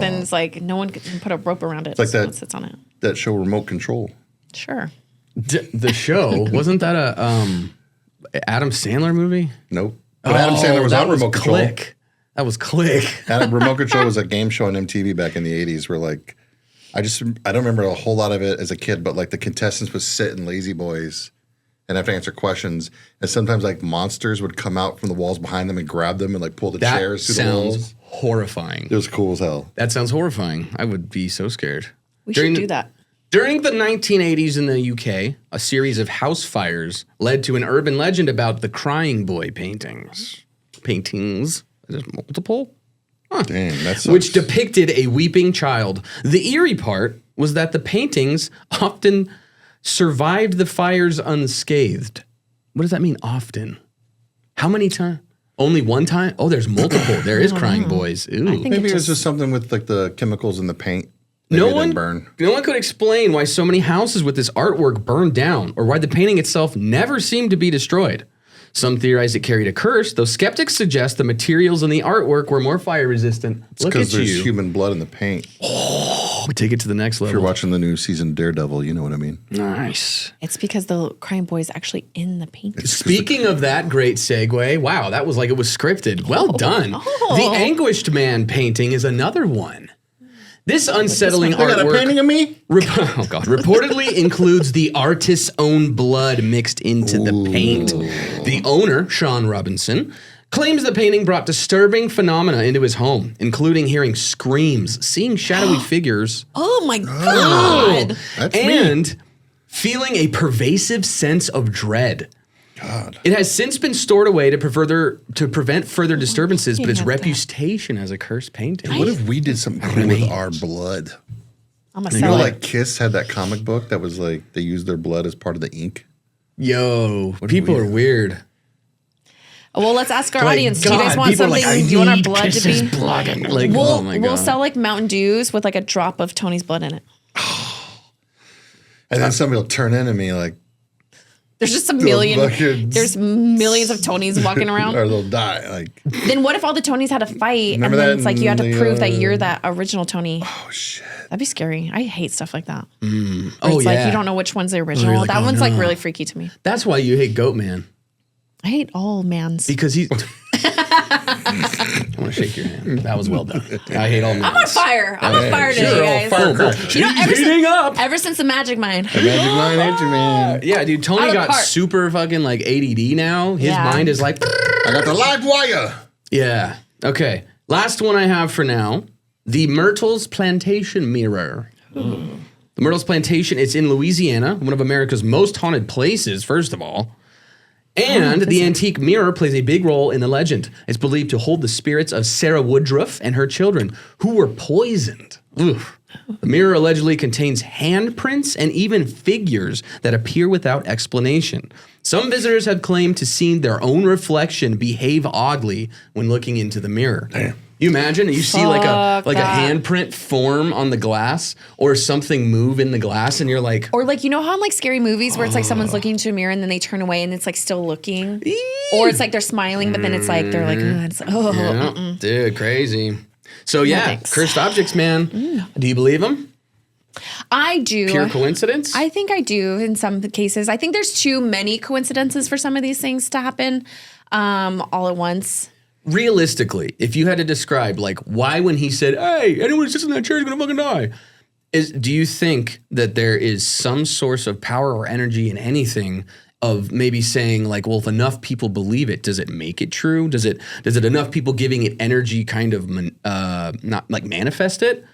then it's like no one can put a rope around it. like so that- it sits on it. That show Remote Control. Sure. The show wasn't that a Adam Sandler movie? Nope. But Adam Sandler was that on Remote Control. Click. That was Click. Remote Control was a game show on MTV back in the 80s where like I don't remember a whole lot of it as a kid, but like the contestants would sit in lazy boys and have to answer questions. And sometimes like monsters would come out from the walls behind them and grab them and like pull the chairs through the walls. Sounds horrifying. It was cool as hell. That sounds horrifying. I would be so scared. We should do that. During the 1980s in the UK, a series of house fires led to an urban legend about the Crying Boy paintings. There's multiple? Damn, that's Which depicted a weeping child. The eerie part was that the paintings often survived the fires unscathed. What does that mean, often? How many times? Only one time? Oh, there's multiple. There is Crying Boys. Ooh. maybe it was just something with like the chemicals in the paint. Maybe No it one didn't burn. could explain why so many houses with this artwork burned down or why the painting itself never seemed to be destroyed. Some theorize it carried a curse, though skeptics suggest the materials in the artwork were more fire resistant. It's Look at because there's you. human blood in the paint. We take it to the next If you're level. watching the new season Daredevil, you know what I mean. Nice. It's because the Crying Boy is actually in the painting. Speaking of that great segue, wow, that was like it was scripted. Well done. The Anguished Man painting is another one. This unsettling They got a artwork painting of me? reportedly includes the artist's own blood mixed into the paint. The owner, Sean Robinson, claims the painting brought disturbing phenomena into his home, including hearing screams, seeing shadowy figures, Oh my God. That's and feeling a pervasive sense of dread. God. It has since been stored away to prevent further disturbances, but its at that. reputation as a cursed painting. What if we did something cool with our blood? I'm gonna You know, sell it. like Kiss had that comic book that was like they used their blood as part of the ink. Yo, people are weird. Well, let's ask our Like, audience. Do you guys God, want people are something? like, I do you want our need blood to Kiss's be? blood. Like, We'll, oh my God. we'll sell like Mountain Dews with like a drop of Tony's blood in it. And then somebody will turn into me like, There's just a fucking- million. There's millions of Tonys walking around. or they'll die. Like, Then what if all the Tonys had a fight Remember and then that it's like you had to in the, prove that you're that original Tony? oh shit. That'd be scary. I hate stuff like that. Oh, It's like yeah. you don't know which one's the original. like, that oh, one's like no. really freaky to me. That's why you hate Goat Man. I hate all mans. Because he's. I want to shake your hand. That was well done. I hate all men. I'm on fire. I'm on fire today, You're all guys. firecracker. You know, ever heating since, up. ever since the Magic Mind. Magic Line ain't you, man. Yeah, dude, Tony Out of got part. super fucking like ADD now. His Yeah. mind is like. I got the live wire. Yeah. Okay. Last one I have for now. The Myrtle's Plantation Mirror. The Myrtle's Plantation, it's in Louisiana, one of America's most haunted places, first of all. And the antique mirror plays a big role in the legend. It's believed to hold the spirits of Sarah Woodruff and her children, who were poisoned. Oof. The mirror allegedly contains handprints and even figures that appear without explanation. Some visitors have claimed to see their own reflection behave oddly when looking into the mirror. You imagine you see like a that. handprint form on the glass or something move in the glass, and you're like, Or like, you know how in like scary movies where it's like someone's looking into a mirror and then they turn away and it's like still looking? Or it's like they're smiling, but then it's like, they're like, yeah, dude, crazy. So yeah, thanks. cursed objects, man. Do you believe them? I do. Pure coincidence? I think I do in some cases. I think there's too many coincidences for some of these things to happen all at once. Realistically, if you had to describe like why when he said, "Hey, anyone who sits in that chair is gonna fucking die," do you think that there is some source of power or energy in anything of maybe saying like, well, if enough people believe it, does it make it true? Does it enough people giving it energy kind of not like manifest it?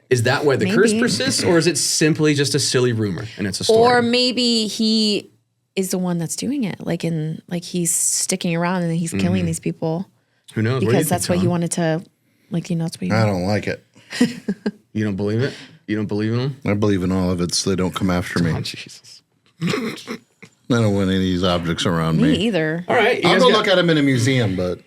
Is that why the curse persists, or is it simply just a silly rumor and it's a story? Or maybe he is the one that's doing it, like he's sticking around and he's killing these people. Who knows? Because that's what he wanted to, like, you know, that's what he I don't like it. You don't believe it? You don't believe in them? I believe in all of it so they don't come after me. Oh, Jesus. I don't want any of these objects around Me me. either. All right. I'll go look at them in a museum, but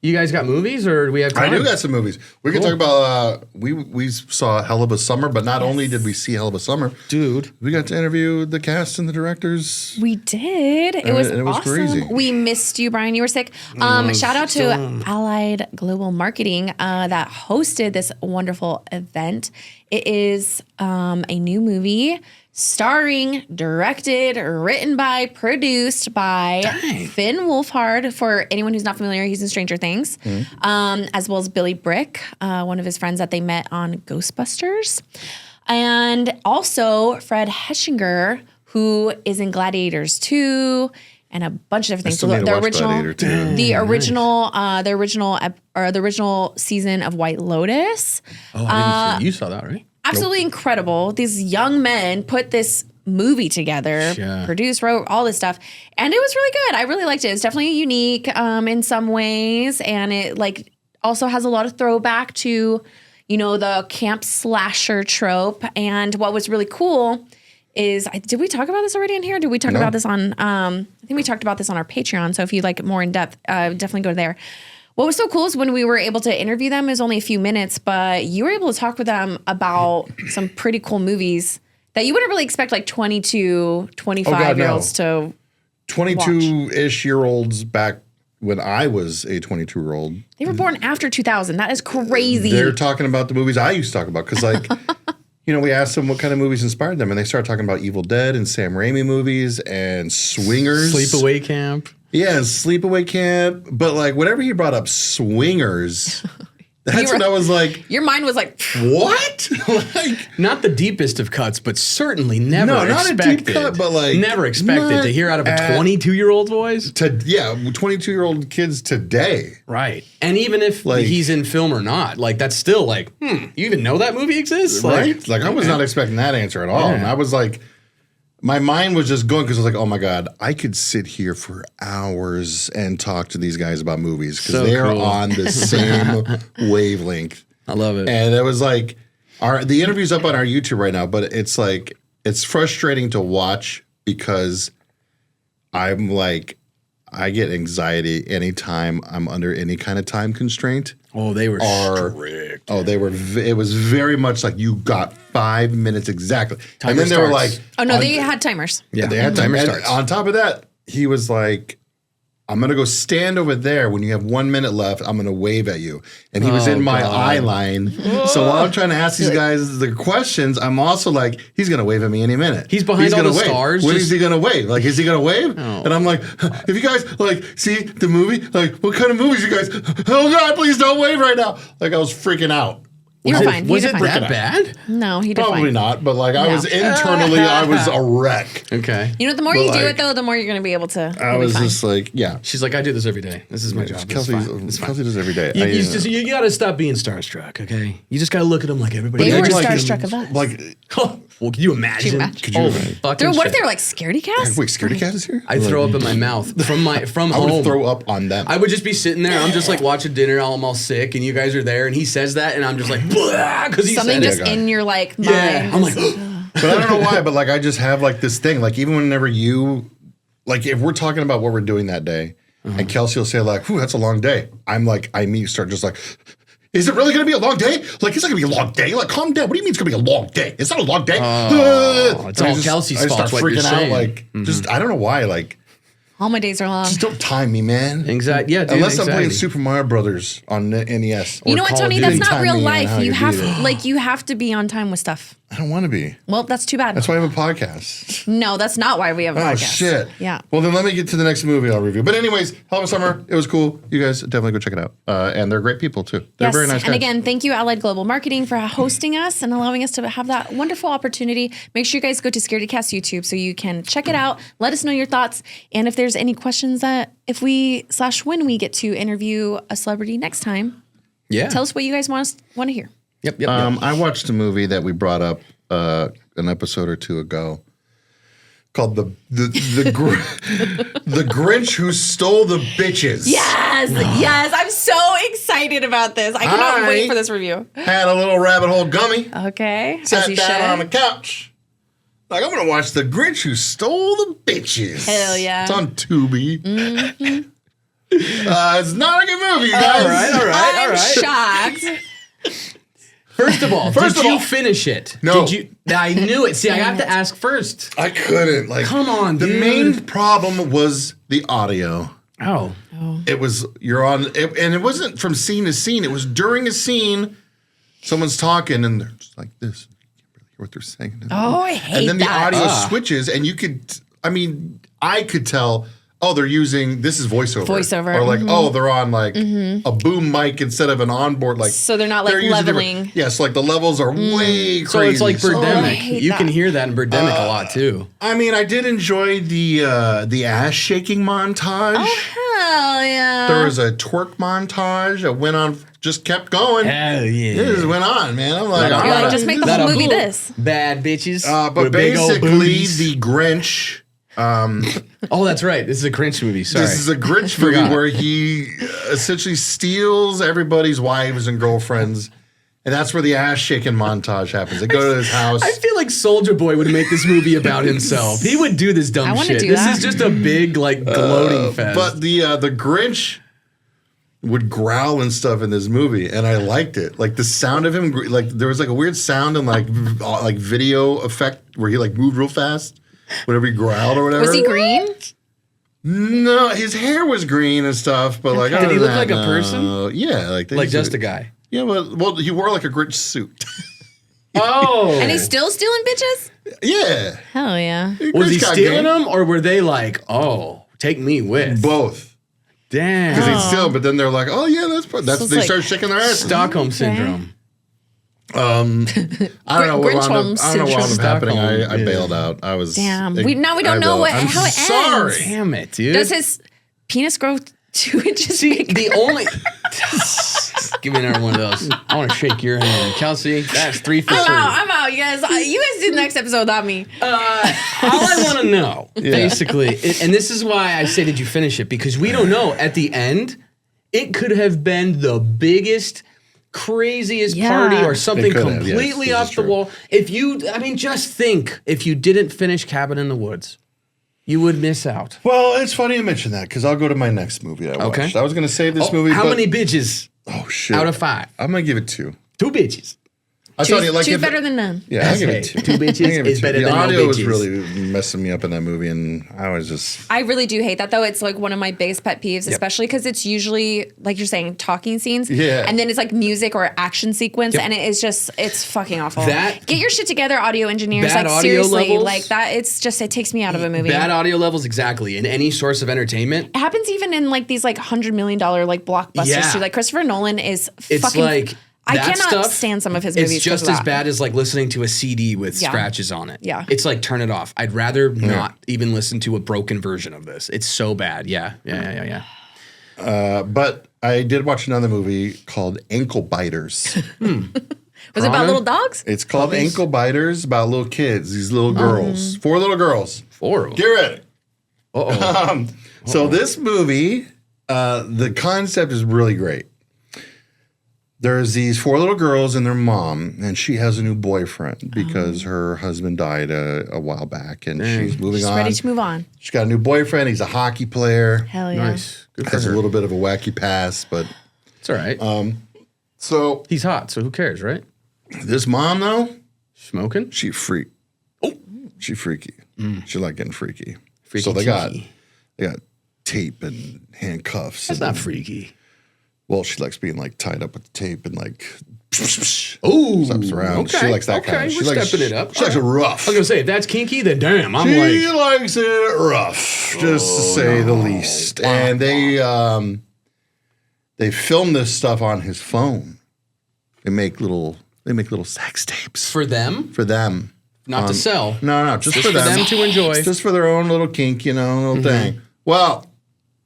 You guys got movies, or do we have time? I do got some movies. We can talk about, we saw Hell of a Summer, but not only did we see Hell of a Summer, Dude. we got to interview the cast and the directors. We did. It was awesome. crazy. We missed you, Brian. You were sick. Shout out to Allied Global Marketing that hosted this wonderful event. It is a new movie starring, directed, written by, produced by Finn Wolfhard. For anyone who's not familiar, he's in Stranger Things, as well as Billy Brick, one of his friends that they met on Ghostbusters. And also Fred Heschinger, who is in Gladiators 2 and a bunch of different things. still need to watch Gladiator 2. The original season of White Lotus. Oh, I didn't see. You saw that, right? Absolutely incredible. These young men put this movie together, produced, wrote, all this stuff. And it was really good. I really liked it. It's definitely unique in some ways. And it like also has a lot of throwback to, you know, the camp slasher trope. And what was really cool is, did we talk about this already in here? Did we talk about this on, I think we talked about this on our Patreon. So if you like more in depth, definitely go there. What was so cool is when we were able to interview them, it was only a few minutes, but you were able to talk with them about some pretty cool movies that you wouldn't really expect like 22, 25-year-olds to 22-ish year olds back when I was a 22-year-old. They were born after 2000. That is crazy. They're talking about the movies I used to talk about because like, you know, we asked them what kind of movies inspired them and they started talking about Evil Dead and Sam Raimi movies and Swingers. Sleepaway Camp. Yeah, and Sleepaway Camp. But like whenever he brought up Swingers, that's when I was like, your mind was like, what? Like, not the deepest of cuts, but certainly never No, not a expected. deep cut, but like never expected not to hear out of a at- 22-year-old's voice. 22-year-old kids today. Right. And even if Like- he's in film or not, like that's still like, you even know that movie exists? Right? Like I was not expecting that answer at all. Yeah. And I was like, my mind was just going because I was like, oh my God, I could sit here for hours and talk to these guys about movies because So they are cool. on the same wavelength. I love it. And it was like, the interview's up on our YouTube right now, but it's like, it's frustrating to watch because I'm like, I get anxiety anytime I'm under any kind of time constraint. Oh, they were Or- strict. Oh, they were. It was very much like you got 5 minutes exactly, Timer and then they were starts. like, oh no, they had timers. Yeah, they had time. timer And starts. on top of that, he was like, I'm gonna go stand over there when you have 1 minute left. I'm gonna wave at you, and he was in my eye line. So while I'm trying to ask these guys the questions, I'm also like, he's gonna wave at me any minute. He's behind all gonna the wave. stars, When just- is he gonna wave? Like, is he gonna wave? And I'm like, if you guys like see the movie, like, what kind of movies you guys? Oh God, please don't wave right now. Like, I was freaking out. You were fine. Was you it did fine. that bad? No, he did Probably fine. not, but like I No. was internally, I was a wreck. Okay. You know, the more But you do like- it though, the more you're going to be able to. I you'll be was fine. just like, yeah. She's like, I do this every day. This is my job. Kelsey does every day. You got to stop being starstruck, okay? You just got to look at them like everybody. They else. were like- starstruck of us. Like, Well, can you imagine? Could you imagine? Fucking Dude, what if shit. they were like Scaredycast? wait, Scaredycast is here? I throw up in my mouth from I home. would throw up on them. I would just be sitting there. I'm just like watching dinner. I'm all sick, and you guys are there, and he says that, and I'm just like, because he Something said just it. God. in your like mind. Yeah, I'm like, But I don't know why, but like I just have like this thing. Like even whenever you, like if we're talking about what we're doing that day, and Kelsey will say like, "Whew, that's a long day." I'm like, start just like, Is it really going to be a long day? Like, it's not going to be a long day. Like, calm down. What do you mean it's going to be a long day? It's not a long day. It's all Kelsey's fault. I start freaking out. Like, I don't know why. Like, all my days are long. just don't time me, man. Anxiety. Yeah, dude, Unless I'm playing Super Mario Brothers on NES. You know what, Tony? That's not Time real me life. and You how have you have to be on time with stuff. I don't want to be. Well, that's too bad. That's why I have a podcast. No, that's not why we have a Oh, podcast. shit. Yeah. Well, then let me get to the next movie I'll review. But anyways, Hell of a Summer. It was cool. You guys definitely go check it out. And they're great people, too. They're very nice guys. And again, thank you, Allied Global Marketing, for hosting us and allowing us to have that wonderful opportunity. Make sure you guys go to Scaredycast YouTube so you can check it out. Let us know your thoughts. And if there's any questions that when we get to interview a celebrity next time, tell us what you guys want to hear. Yep. I watched a movie that we brought up an episode or two ago called the Grinch Who Stole the Bitches. Yes. I'm so excited about this. I cannot wait for this review. Had a little rabbit hole gummy. Okay. Sat down on the couch. Like, I'm going to watch The Grinch Who Stole the Bitches. Hell yeah. It's on Tubi. It's not a good movie, guys. All right. I'm shocked. First of all, did you finish it? No. I knew it. See, I have to ask first. I couldn't. Like, come on, the dude. main problem was the audio. Oh. It was, and it wasn't from scene to scene. It was during a scene, someone's talking and they're just like this. You can't really hear what they're saying. Oh, I hate that. And then the audio switches and I could tell, oh, they're using, this is voiceover. Or like, oh, they're on like a boom mic instead of an onboard. Like, so they're not like leveling. Yes, like the levels are way crazy. So it's like Birdemic. You can hear that in Birdemic a lot too. I mean, I did enjoy the ass shaking montage. Oh, hell yeah. There was a twerk montage that went on, just kept going. Hell yeah. It just went on, man. I'm like, You're like, just make the whole movie this. Bad bitches. but basically, the Grinch. Oh, that's right. This is a Grinch movie. Sorry. This is a Grinch movie where he essentially steals everybody's wives and girlfriends. And that's where the ass shaking montage happens. They go to his house. I feel like Soulja Boy would make this movie about himself. He would do this dumb shit. This is just a big, like, gloating fest. But the Grinch would growl and stuff in this movie, and I liked it. Like the sound of him, like there was like a weird sound and like video effect where he like moved real fast whenever he growled or whatever. Was he green? No, his hair was green and stuff, but like, did he look like a person? Yeah, like just a guy. Yeah, well, he wore like a Grinch suit. Oh, and he's still stealing bitches? Yeah. Hell yeah. Was he stealing them, or were they like, oh, take me with? Both. Damn. Because he'd steal, but then they're like, oh yeah, that's they like start shaking their ass. Stockholm syndrome. I don't know what wound up happening. I bailed out. I was damn. We don't know how it sorry. ends. Damn it, dude. Does his penis grow 2 inches bigger? The only give me another one of those. I want to shake your hand, Kelsey. That's 3 for 3. I'm out, you guys. You guys do the next episode, not me. All I want to know, basically, and this is why I say, did you finish it? Because we don't know. At the end, it could have been the biggest, craziest party or something completely off the wall. Just think, if you didn't finish Cabin in the Woods, you would miss out. Well, it's funny you mention that because I'll go to my next movie I watched. I was going to save this movie. How many bitches? Oh, shit. Out of 5. I'm going to give it 2. 2 bitches. Two better than none. Yeah, I give it 2. 2 bitches is better than no bitches. The audio was really messing me up in that movie, and I was just... I really do hate that, though. It's like one of my biggest pet peeves, especially because it's usually, like you're saying, talking scenes. Yeah. And then it's like music or action sequence, and it is just, it's fucking awful. Get your shit together, audio engineers. Bad like, audio seriously. levels, like, that, it's just, it takes me out of a movie. Bad audio levels, exactly. In any source of entertainment. It happens even in like these like $100 million like blockbusters too. Like Christopher Nolan is fucking... Like, I cannot stand some of his movies. It's just as bad as like listening to a CD with scratches on it. Yeah. It's like, turn it off. I'd rather not even listen to a broken version of this. It's so bad. Yeah. But I did watch another movie called Ankle Biters. Was it about little dogs? It's called Ankle Biters, about little kids, these little girls. 4 little girls. 4 of them. Get ready. Uh-oh. So this movie, the concept is really great. There's these 4 little girls and their mom, and she has a new boyfriend because her husband died a while back, and she's moving on. Ready to move on. She's got a new boyfriend. He's a hockey player. Hell yeah. Nice. Good for Has her. a little bit of a wacky past, but it's all right. So He's hot, so who cares, right? this mom though, Smoking? she freak. Oh, she freaky. She like getting freaky. Freaky so they tinky. got tape and handcuffs. That's and not freaky. Well, she likes being like tied up with the tape and like Oh, slaps around. okay. She likes that Okay, kind. She we're likes, stepping it up. She likes it rough. I was gonna say if that's kinky, then damn, I'm She like likes it rough, just to say the least. And they film this stuff on his phone. They make little sex tapes for them, for them. not to sell. No, just for for them. them to enjoy. It's just for their own little kink, little thing. Well,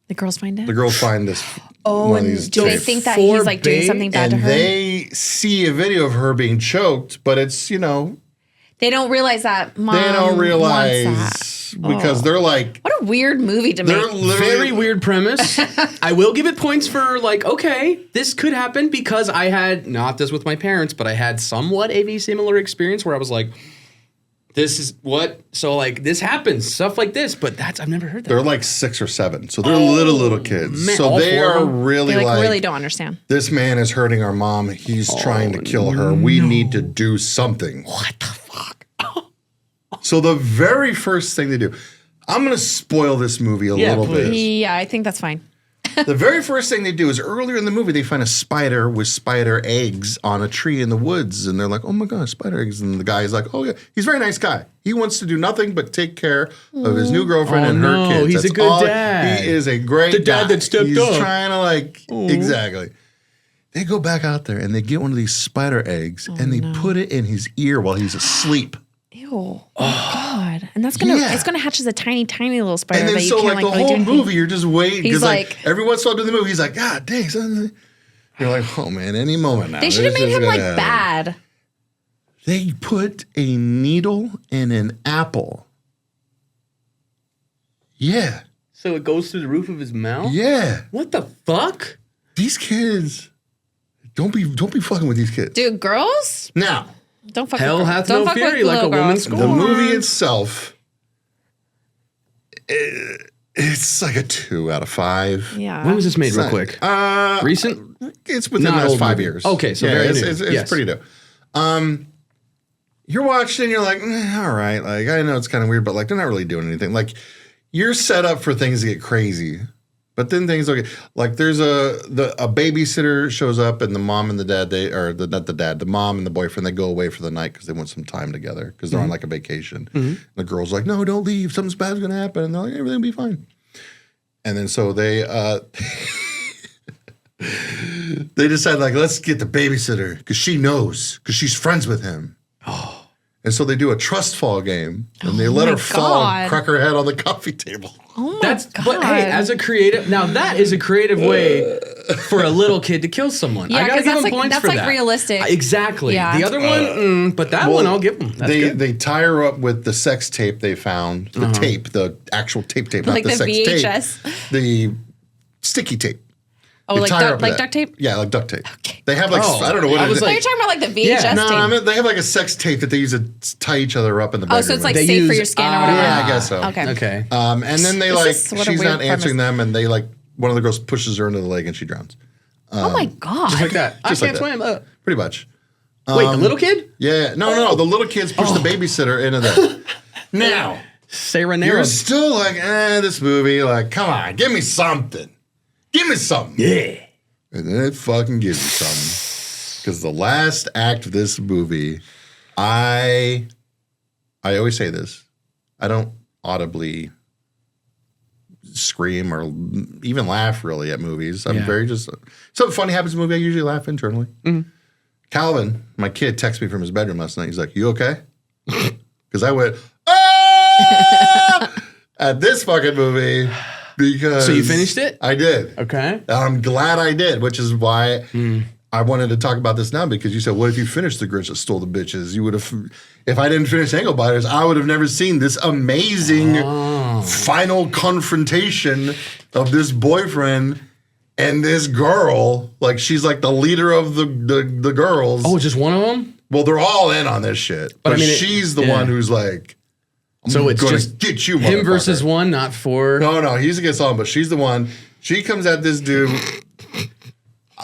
The girls find it. the girls find this. Oh, one of and these do they tapes. think that For he's like doing bait, something bad to And her? they see a video of her being choked, but it's They don't realize that mom they don't wants realize because they're like What a weird movie to they're make. literally Very weird premise. I will give it points for like, okay, this could happen because I had not this with my parents, but I had somewhat a similar experience where I was like, this is what so like this happens, stuff like this, but I've never heard that. They're like 6 or 7, so they're little kids. man, so all they 4 of are them? really They like really don't understand. this man is hurting our mom. He's trying to kill her. We need to do something. What the fuck? So the very first thing they do, I'm going to spoil this movie a little please. bit. Yeah, I think that's fine. The very first thing they do is earlier in the movie, they find a spider with spider eggs on a tree in the woods. And they're like, oh my God, spider eggs. And the guy's like, oh yeah, he's a very nice guy. He wants to do nothing but take care of his new girlfriend and her kids. He's a good dad. He is a great The dad that stepped He's up. trying to exactly. They go back out there and they get one of these spider eggs and they put it in his ear while he's asleep. Ew. Oh God. And that's gonna it's gonna hatch as a tiny, tiny little spider And then that you so can't like the really do whole anything. movie, you're just waiting He's because like like- every once in a while during the movie, he's like, God dang, son. You're like, oh man, any moment now. They should have this made is him gonna like happen. bad. They put a needle in an apple. Yeah. So it goes through the roof of his mouth? Yeah. What the fuck? These kids, don't be fucking with these kids. Dude, girls? Now, Don't fuck Hell with hath don't no fuck with fury like a little woman's girls. the scorn. movie itself, it's like a 2 out of 5. Yeah. When was this made real quick? Recent? It's within Not the last old 5 movie. years. Okay, so very it's, new. It's Yes. pretty new. You're watching, you're like, all right. Like, I know it's kind of weird, but like, they're not really doing anything. Like, you're set up for things to get crazy, but then things will get like there's a babysitter shows up and the mom and the dad the mom and the boyfriend, they go away for the night because they want some time together because they're on like a vacation. The girl's like, no, don't leave. Something bad's gonna happen, and they're like, everything will be fine. And then so they they decide like, let's get the babysitter because she knows because she's friends with him. And so they do a trust fall game, and they let her fall, and crack her head on the coffee table. Oh my God. But hey, as a creative, now that is a creative way for a little kid to kill someone. Yeah, I gotta 'cause give that's him like- points that's for like that. realistic. Exactly. Yeah. The other one, but that one I'll give them. That's good. They tie her up with the sex tape they found, the tape, the actual tape, Like not the the sex VHS. tape, the sticky tape. Oh, They like tie her up with like that. duct tape? Yeah, like duct tape. Okay. They have like Oh, I don't know what I it was is. So like- you're talking about like the VHS Yeah. No, tape. I mean, they have like a sex tape that they use to tie each other up in the bedroom. Oh, so it's like They safe for use- your skin or whatever. yeah, I guess so. Okay. Okay. And then they This like is what a she's weird not answering premise. them, and they like one of the girls pushes her into the lake and she drowns. Oh my God. Just like that. I Just like can't that. swim. Pretty much. Wait, the little kid? Yeah, no. The little kids push the babysitter into the. Now Sarah you're Nero. still like, this movie. Like, come on, give me something. Give me something. Yeah. And then it fucking gives you something. Because the last act of this movie, I always say this. I don't audibly scream or even laugh really at movies. I'm very just something funny happens in a movie. I usually laugh internally. Calvin, my kid, texted me from his bedroom last night. He's like, "You okay?" Because I went at this fucking movie because. So you finished it? I did. Okay. I'm glad I did, which is why I wanted to talk about this now because you said, what if you finished The Grinch That Stole the Bitches? You would have, if I didn't finish Angle Biters, I would have never seen this amazing final confrontation of this boyfriend and this girl. Like, she's like the leader of the girls. Oh, just one of them? Well, they're all in on this shit. But I mean, she's the one who's like, So it's gonna just get you, him versus motherfucker. one, not four. No, he's against all, but she's the one. She comes at this dude.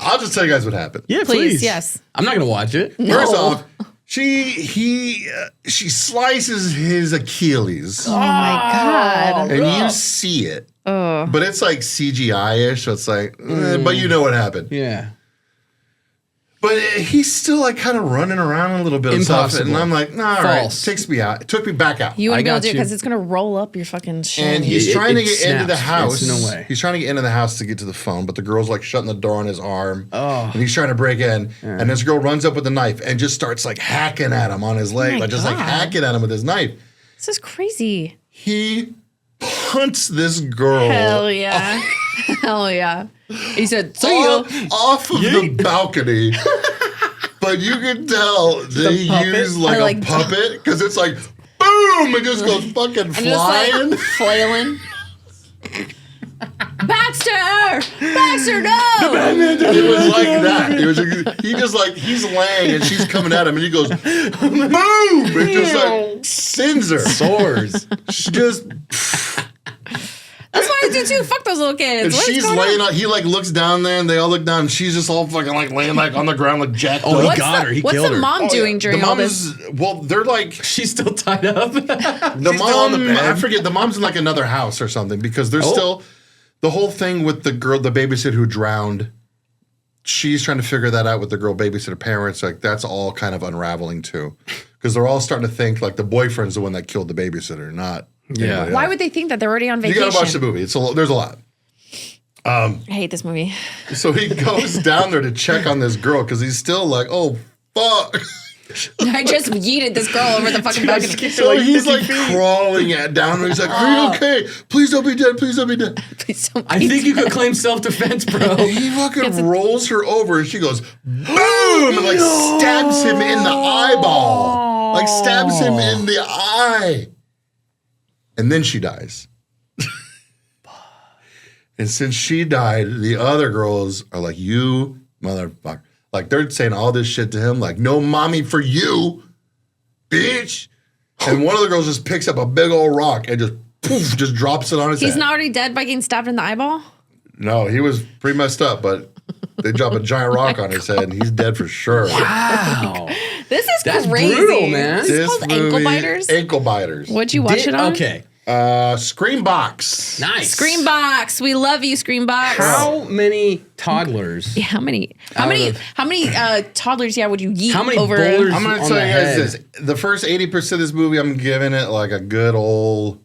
I'll just tell you guys what happened. Yeah, Please, yes. I'm not gonna watch it. First off, she slices his Achilles, Oh my God. and you see it, but it's like CGI-ish. So it's like, but you know what happened. Yeah. But he's still like kind of running around a little bit. And stuff, and I'm like, nah, all right, took me back out. You wouldn't be able to do it got you. because it's going to roll up your fucking shit. And he's trying to get into the house. No way. He's trying to get into the house to get to the phone, but the girl's like shutting the door on his arm. Oh. And he's trying to break in. And this girl runs up with a knife and just starts like hacking at him on his leg. my Like just like God. hacking at him with his knife. This is crazy. He punts this girl Hell yeah. Hell yeah. He said, see ya. off of the balcony. But you can tell they use like Or, like, a puppet because it's like boom, it just goes fucking And flying. just like flailing. Baxter, no! It was like that. It was he just like he's laying and she's coming at him and he goes boom. It just like sends her. Soars. She just That's what I do too. Fuck those little kids. and What is she's going laying on? on. He like looks down there and they all look down. And she's just all fucking like laying like on the ground like jacked Oh, up. he got her. He What's killed the her. mom doing during the all mom this? is well. They're like She's still tied up. the She's still on the mom. bed. I forget. The mom's in like another house or something because there's still the whole thing with the girl, the babysitter who drowned. She's trying to figure that out with the girl babysitter parents. Like that's all kind of unraveling too, because they're all starting to think like the boyfriend's the one that killed the babysitter, not anybody Why else. would they think that they're already on You vacation? gotta watch the movie. There's a lot. I hate this movie. So he goes down there to check on this girl because he's still like, oh fuck. I just yeeted this girl over the fucking balcony. So he's like crawling down there. He's like, are you okay? Please don't be dead. Please don't be dead. Please don't I think you could claim self-defense, bro. He fucking rolls her over and she goes, boom, and like stabs him in the eyeball. Like stabs him in the eye. And then she dies. And since she died, the other girls are like, you motherfucker. Like they're saying all this shit to him, like, no mommy for you, bitch. And one of the girls just picks up a big old rock and just poof, just drops it on his head. He's not already dead by getting stabbed in the eyeball? No, he was pretty messed up, but they drop a giant rock on his head and he's dead for sure. Wow. This is That's crazy. brutal, man. This is called Ankle Biters? Ankle Biters. What'd you watch it on? Okay. Screambox. Nice. Screambox. We love you, Screambox. How many toddlers? Yeah, how many toddlers, would you yeet How many over? boulders? I'm going to on tell the you guys head? this. The first 80% of this movie, I'm giving it like a good old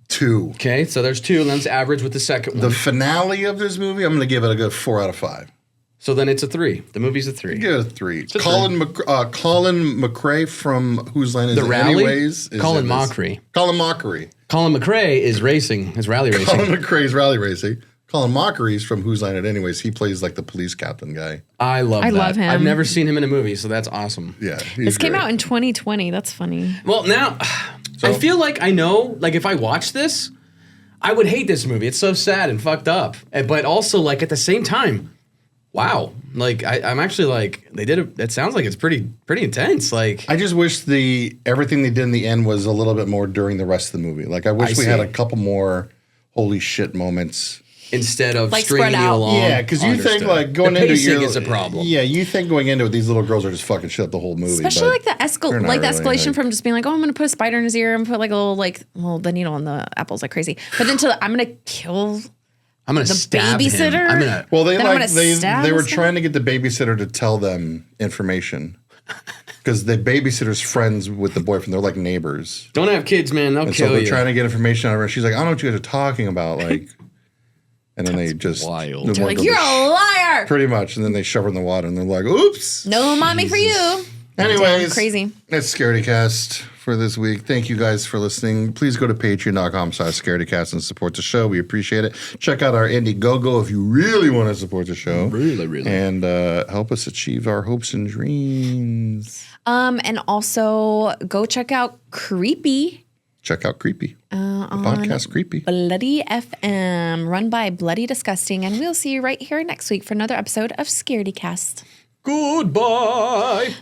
2. Okay, so there's 2, and that's average with the second one. The finale of this movie, I'm going to give it a good 4 out of 5. So then it's a 3. The movie's a 3. Give it a 3. a Colin McRae from Whose Line Is The It Rally? Anyways? is Colin in this. Mockery. Colin Mockery. Colin McRae is racing, is rally racing. Colin McRae's rally racing. Colin Mockery's from Whose Line It Anyways. He plays like the police captain guy. I love that. love him. I've never seen him in a movie, so that's awesome. Yeah. This came out in 2020. That's funny. Well, now, I feel like I know, like if I watch this, I would hate this movie. It's so sad and fucked up. But also, like at the same time, wow. Like I'm actually like, they did it sounds like it's pretty intense. Like I just wish everything they did in the end was a little bit more during the rest of the movie. Like I wish we had a couple more holy shit moments. Instead of Like, stringing spread you out. along. Yeah, because you think Understood. like going the into pacing your is a problem. Yeah, you think going into it, these little girls are just fucking shit up the whole movie. Especially like but they're not the really, escalation like- from just being like, oh, I'm gonna put a spider in his ear and put like a little the needle in the apples like crazy. But then I'm gonna kill I'm gonna the stab babysitter. him. I'm gonna. Well, Then I'm gonna stab they were this guy? trying to get the babysitter to tell them information because the babysitter's friends with the boyfriend. They're like neighbors, Don't have kids, man. They'll and kill so they're you. trying to get information out of her. She's like, I don't know what you guys are talking about, like. And then they just wild. the They're one like, girl you're just- a liar. pretty much, and then they shove her in the water, and they're like, "Oops." No mommy for you. Anyways, Crazy. That's Scaredycast for this week. Thank you guys for listening. Please go to patreon.com/Scaredycast and support the show. We appreciate it. Check out our Indiegogo if you really want to support the show. Really. And help us achieve our hopes and dreams. And also go check out Creepy Check out Creepy. The podcast Creepy. Bloody FM, run by Bloody Disgusting, and we'll see you right here next week for another episode of Scaredycast. Goodbye.